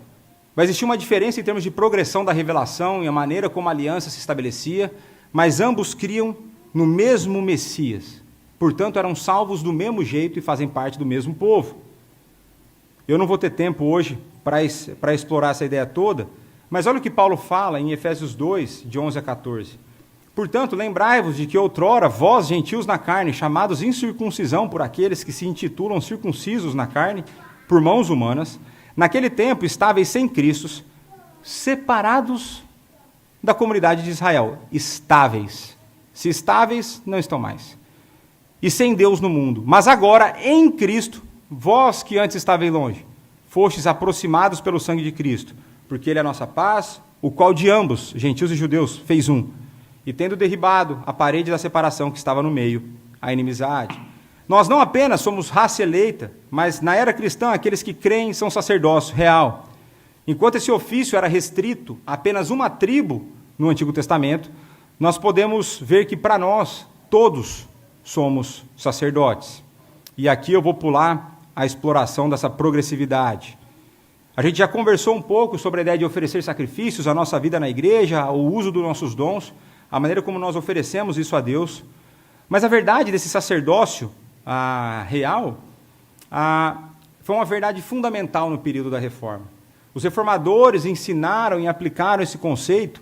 Vai existir uma diferença em termos de progressão da revelação e a maneira como a aliança se estabelecia, mas ambos criam no mesmo Messias, portanto eram salvos do mesmo jeito e fazem parte do mesmo povo. Eu não vou ter tempo hoje para explorar essa ideia toda, mas olha o que Paulo fala em Efésios 2, de 11 a 14. Portanto, lembrai-vos de que outrora vós, gentios na carne, chamados incircuncisão por aqueles que se intitulam circuncisos na carne, por mãos humanas, naquele tempo estáveis sem Cristo, separados da comunidade de Israel. Estáveis. Se estáveis, não estão mais. E sem Deus no mundo. Mas agora, em Cristo, vós que antes estavais longe, fostes aproximados pelo sangue de Cristo, porque Ele é a nossa paz, o qual de ambos, gentios e judeus, fez um. E tendo derribado a parede da separação que estava no meio, a inimizade. Nós não apenas somos raça eleita, mas na era cristã, aqueles que creem são sacerdócio real. Enquanto esse ofício era restrito a apenas uma tribo no Antigo Testamento, nós podemos ver que para nós, todos somos sacerdotes. E aqui eu vou pular a exploração dessa progressividade. A gente já conversou um pouco sobre a ideia de oferecer sacrifícios, a nossa vida na igreja, o uso dos nossos dons, a maneira como nós oferecemos isso a Deus. Mas a verdade desse sacerdócio real foi uma verdade fundamental no período da Reforma. Os reformadores ensinaram e aplicaram esse conceito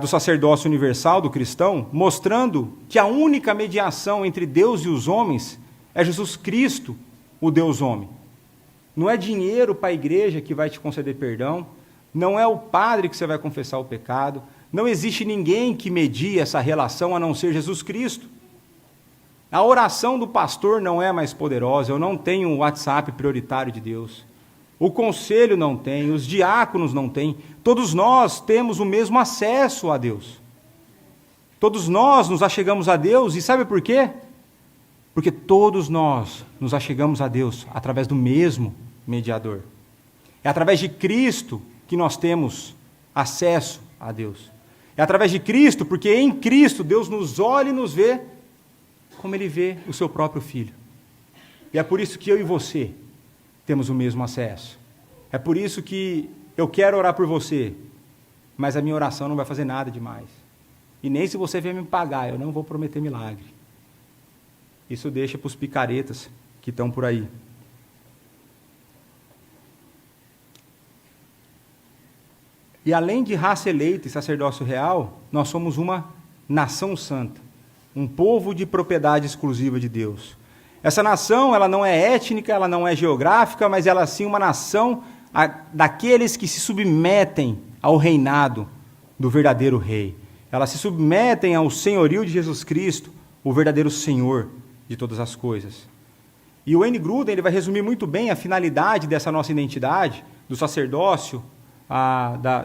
do sacerdócio universal do cristão, mostrando que a única mediação entre Deus e os homens é Jesus Cristo, o Deus-homem. Não é dinheiro para a igreja que vai te conceder perdão, não é o padre que você vai confessar o pecado, não existe ninguém que medie essa relação a não ser Jesus Cristo. A oração do pastor não é mais poderosa, eu não tenho um WhatsApp prioritário de Deus. O conselho não tem, os diáconos não têm. Todos nós temos o mesmo acesso a Deus. Todos nós nos achegamos a Deus, e sabe por quê? Porque todos nós nos achegamos a Deus através do mesmo mediador. É através de Cristo que nós temos acesso a Deus. É através de Cristo, porque em Cristo Deus nos olha e nos vê como Ele vê o seu próprio Filho. E é por isso que eu e você temos o mesmo acesso. É por isso que eu quero orar por você, mas a minha oração não vai fazer nada demais. E nem se você vier me pagar, eu não vou prometer milagre. Isso deixa para os picaretas que estão por aí. E além de raça eleita e sacerdócio real, nós somos uma nação santa, um povo de propriedade exclusiva de Deus. Essa nação, ela não é étnica, ela não é geográfica, mas ela sim uma nação daqueles que se submetem ao reinado do verdadeiro rei. Elas se submetem ao senhorio de Jesus Cristo, o verdadeiro Senhor de todas as coisas. E o Wayne Grudem, ele vai resumir muito bem a finalidade dessa nossa identidade, do sacerdócio,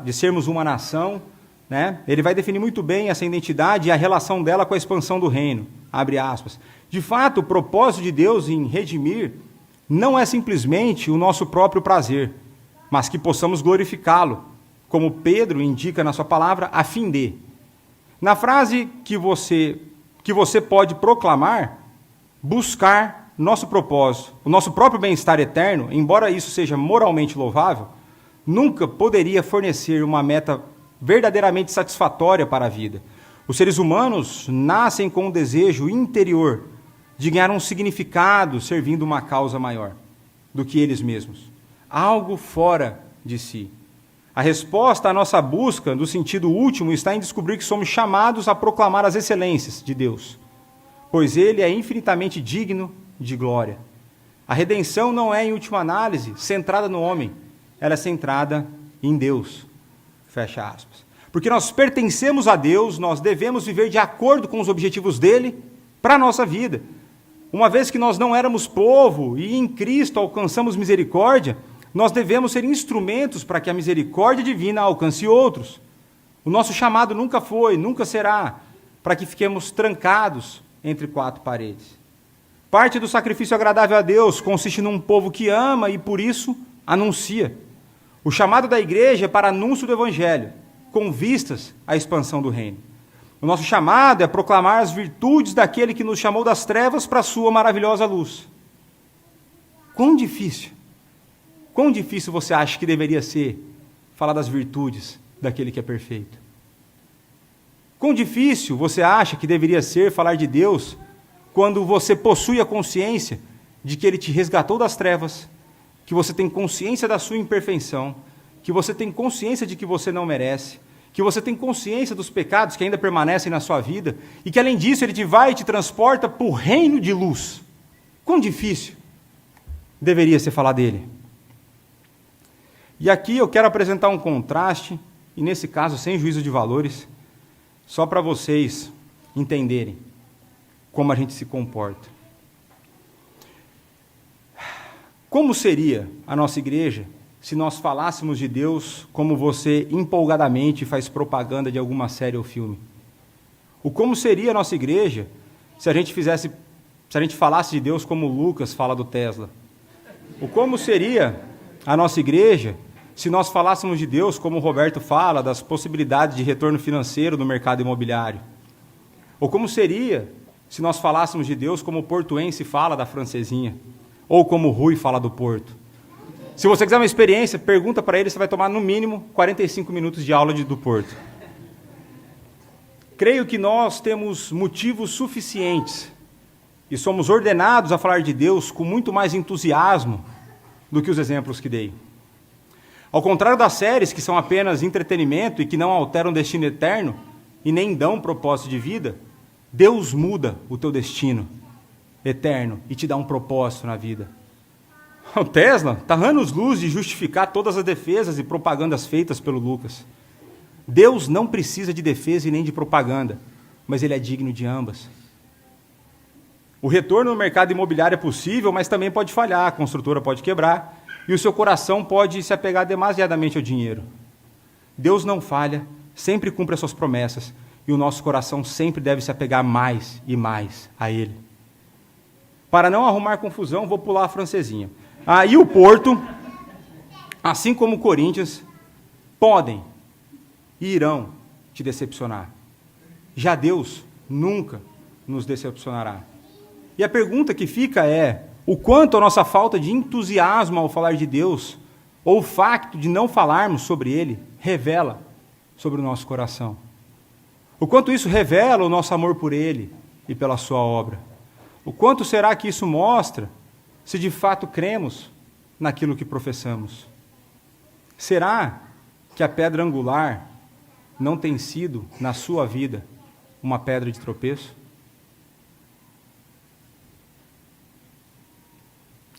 de sermos uma nação, né? Ele vai definir muito bem essa identidade e a relação dela com a expansão do reino, abre aspas. De fato, o propósito de Deus em redimir não é simplesmente o nosso próprio prazer, mas que possamos glorificá-lo, como Pedro indica na sua palavra, a fim de. Na frase que você pode proclamar, buscar nosso propósito, o nosso próprio bem-estar eterno, embora isso seja moralmente louvável, nunca poderia fornecer uma meta verdadeiramente satisfatória para a vida. Os seres humanos nascem com um desejo interior de ganhar um significado servindo uma causa maior do que eles mesmos, algo fora de si. A resposta à nossa busca do sentido último está em descobrir que somos chamados a proclamar as excelências de Deus, pois Ele é infinitamente digno de glória. A redenção não é, em última análise, centrada no homem, ela é centrada em Deus. Fecha aspas. Porque nós pertencemos a Deus, nós devemos viver de acordo com os objetivos dele para a nossa vida. Uma vez que nós não éramos povo e em Cristo alcançamos misericórdia, nós devemos ser instrumentos para que a misericórdia divina alcance outros. O nosso chamado nunca foi, nunca será, para que fiquemos trancados entre quatro paredes. Parte do sacrifício agradável a Deus consiste num povo que ama e, por isso, anuncia. O chamado da igreja é para anúncio do evangelho, com vistas à expansão do reino. O nosso chamado é proclamar as virtudes daquele que nos chamou das trevas para a sua maravilhosa luz. Quão difícil você acha que deveria ser falar das virtudes daquele que é perfeito? Quão difícil você acha que deveria ser falar de Deus quando você possui a consciência de que Ele te resgatou das trevas, que você tem consciência da sua imperfeição, que você tem consciência de que você não merece, que você tem consciência dos pecados que ainda permanecem na sua vida, e que além disso Ele te vai e te transporta para o reino de luz. Quão difícil deveria ser falar dele? E aqui eu quero apresentar um contraste, e nesse caso sem juízo de valores, só para vocês entenderem como a gente se comporta. Como seria a nossa igreja se nós falássemos de Deus como você empolgadamente faz propaganda de alguma série ou filme? O como seria a nossa igreja se a gente falasse de Deus como Lucas fala do Tesla? O como seria a nossa igreja se nós falássemos de Deus como o Roberto fala das possibilidades de retorno financeiro no mercado imobiliário? Ou como seria se nós falássemos de Deus como o portuense fala da francesinha? Ou como o Rui fala do Porto? Se você quiser uma experiência, pergunta para ele, você vai tomar no mínimo 45 minutos de aula do Porto. Creio que nós temos motivos suficientes e somos ordenados a falar de Deus com muito mais entusiasmo do que os exemplos que dei. Ao contrário das séries, que são apenas entretenimento e que não alteram destino eterno e nem dão propósito de vida, Deus muda o teu destino eterno e te dá um propósito na vida. O Tesla está anos-luz de justificar todas as defesas e propagandas feitas pelo Lucas. Deus não precisa de defesa e nem de propaganda, mas Ele é digno de ambas. O retorno no mercado imobiliário é possível, mas também pode falhar, a construtora pode quebrar e o seu coração pode se apegar demasiadamente ao dinheiro. Deus não falha, sempre cumpre as suas promessas e o nosso coração sempre deve se apegar mais e mais a Ele. Para não arrumar confusão, vou pular a francesinha. E o Porto, assim como o Corinthians, podem e irão te decepcionar. Já Deus nunca nos decepcionará. E a pergunta que fica é, o quanto a nossa falta de entusiasmo ao falar de Deus, ou o facto de não falarmos sobre Ele, revela sobre o nosso coração. O quanto isso revela o nosso amor por Ele e pela sua obra. O quanto será que isso mostra se de fato cremos naquilo que professamos? Será que a pedra angular não tem sido, na sua vida, uma pedra de tropeço?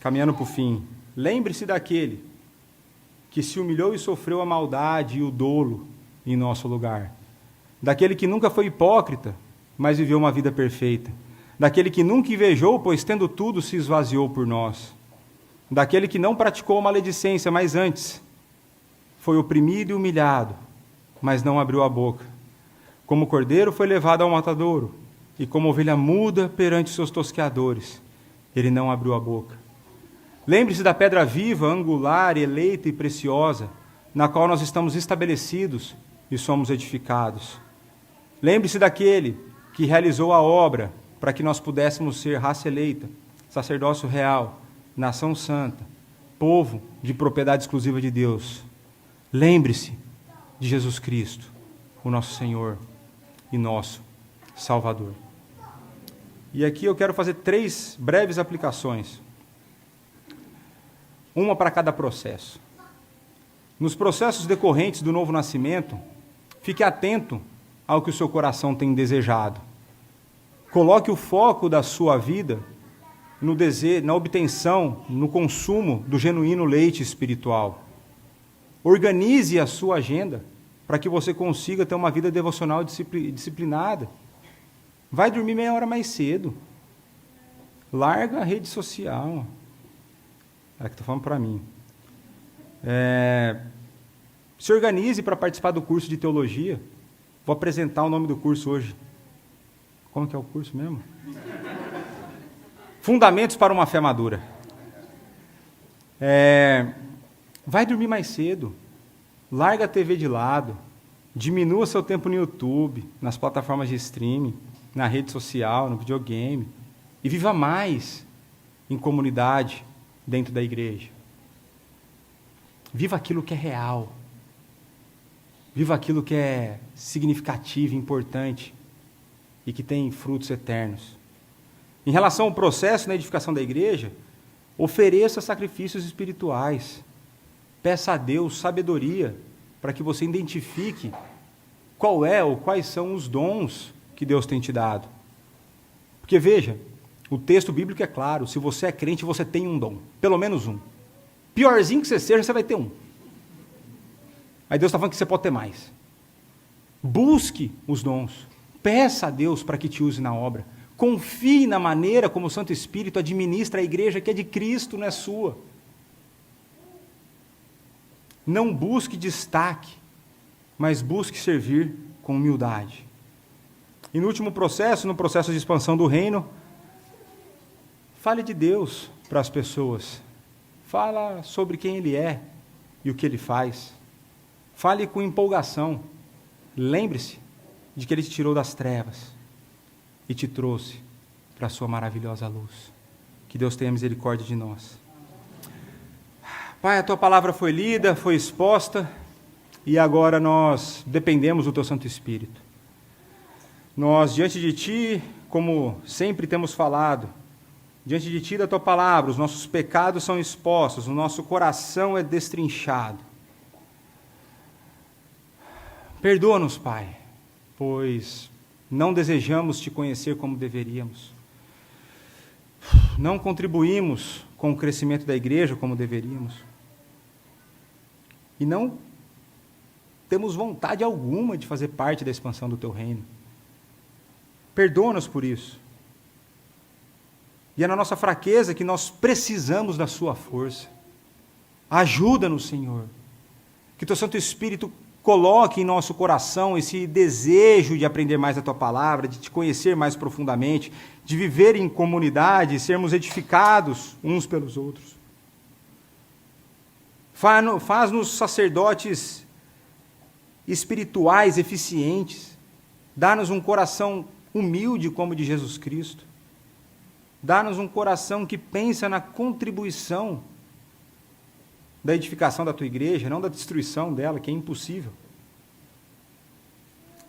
Caminhando para o fim, lembre-se daquele que se humilhou e sofreu a maldade e o dolo em nosso lugar. Daquele que nunca foi hipócrita, mas viveu uma vida perfeita. Daquele que nunca invejou, pois tendo tudo se esvaziou por nós. Daquele que não praticou maledicência, mas antes foi oprimido e humilhado, mas não abriu a boca. Como cordeiro foi levado ao matadouro, e como ovelha muda perante seus tosqueadores, ele não abriu a boca. Lembre-se da pedra viva, angular, eleita e preciosa, na qual nós estamos estabelecidos e somos edificados. Lembre-se daquele que realizou a obra para que nós pudéssemos ser raça eleita, sacerdócio real, nação santa, povo de propriedade exclusiva de Deus. Lembre-se de Jesus Cristo, o nosso Senhor e nosso Salvador. E aqui eu quero fazer 3 breves aplicações. Uma para cada processo. Nos processos decorrentes do novo nascimento, fique atento ao que o seu coração tem desejado. Coloque o foco da sua vida no desejo, na obtenção, no consumo do genuíno leite espiritual. Organize a sua agenda para que você consiga ter uma vida devocional disciplinada. Vai dormir meia hora mais cedo. Larga a rede social. É que estou falando para mim. Se organize para participar do curso de teologia. Vou apresentar o nome do curso hoje. Como que é o curso mesmo? Fundamentos para uma fé madura. Vai dormir mais cedo. Larga a TV de lado. Diminua seu tempo no YouTube, nas plataformas de streaming, na rede social, no videogame. E viva mais em comunidade dentro da igreja. Viva aquilo que é real. Viva aquilo que é significativo, importante e que tem frutos eternos. Em relação ao processo na edificação da igreja, ofereça sacrifícios espirituais. Peça a Deus sabedoria para que você identifique qual é ou quais são os dons que Deus tem te dado. Porque veja, o texto bíblico é claro, se você é crente, você tem um dom, pelo menos um. Piorzinho que você seja, você vai ter um. Aí Deus está falando que você pode ter mais. Busque os dons, peça a Deus para que te use na obra. Confie na maneira como o Santo Espírito administra a igreja que é de Cristo, não é sua. Não busque destaque, mas busque servir com humildade. E no último processo, no processo de expansão do reino, fale de Deus para as pessoas. Fala sobre quem Ele é e o que Ele faz. Fale com empolgação. Lembre-se de que Ele te tirou das trevas e te trouxe para a sua maravilhosa luz. Que Deus tenha misericórdia de nós. Pai, a Tua palavra foi lida, foi exposta, e agora nós dependemos do Teu Santo Espírito. Nós, diante de Ti, como sempre temos falado, diante de Ti, da Tua palavra, os nossos pecados são expostos, o nosso coração é destrinchado. Perdoa-nos, Pai, pois não desejamos Te conhecer como deveríamos. Não contribuímos com o crescimento da igreja como deveríamos. E não temos vontade alguma de fazer parte da expansão do Teu reino. Perdoa-nos por isso. E é na nossa fraqueza que nós precisamos da Sua força. Ajuda-nos, Senhor. Que Teu Santo Espírito coloque em nosso coração esse desejo de aprender mais a Tua palavra, de Te conhecer mais profundamente, de viver em comunidade, sermos edificados uns pelos outros. Faz-nos sacerdotes espirituais eficientes. Dá-nos um coração humilde como o de Jesus Cristo. Dá-nos um coração que pensa na contribuição da edificação da Tua igreja, não da destruição dela, que é impossível.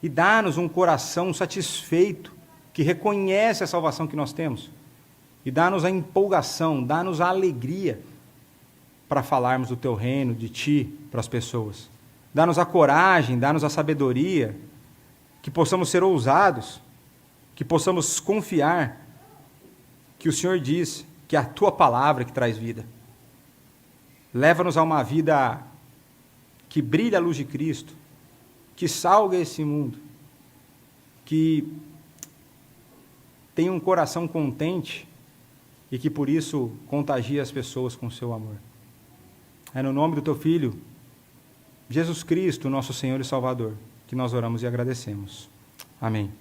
E dá-nos um coração satisfeito, que reconhece a salvação que nós temos. E dá-nos a empolgação, dá-nos a alegria para falarmos do Teu reino, de Ti, para as pessoas. Dá-nos a coragem, dá-nos a sabedoria, que possamos ser ousados, que possamos confiar que o Senhor diz que é a Tua palavra que traz vida. Leva-nos a uma vida que brilha a luz de Cristo, que salga esse mundo, que tem um coração contente e que por isso contagia as pessoas com o Seu amor. É no nome do Teu Filho, Jesus Cristo, nosso Senhor e Salvador, que nós oramos e agradecemos. Amém.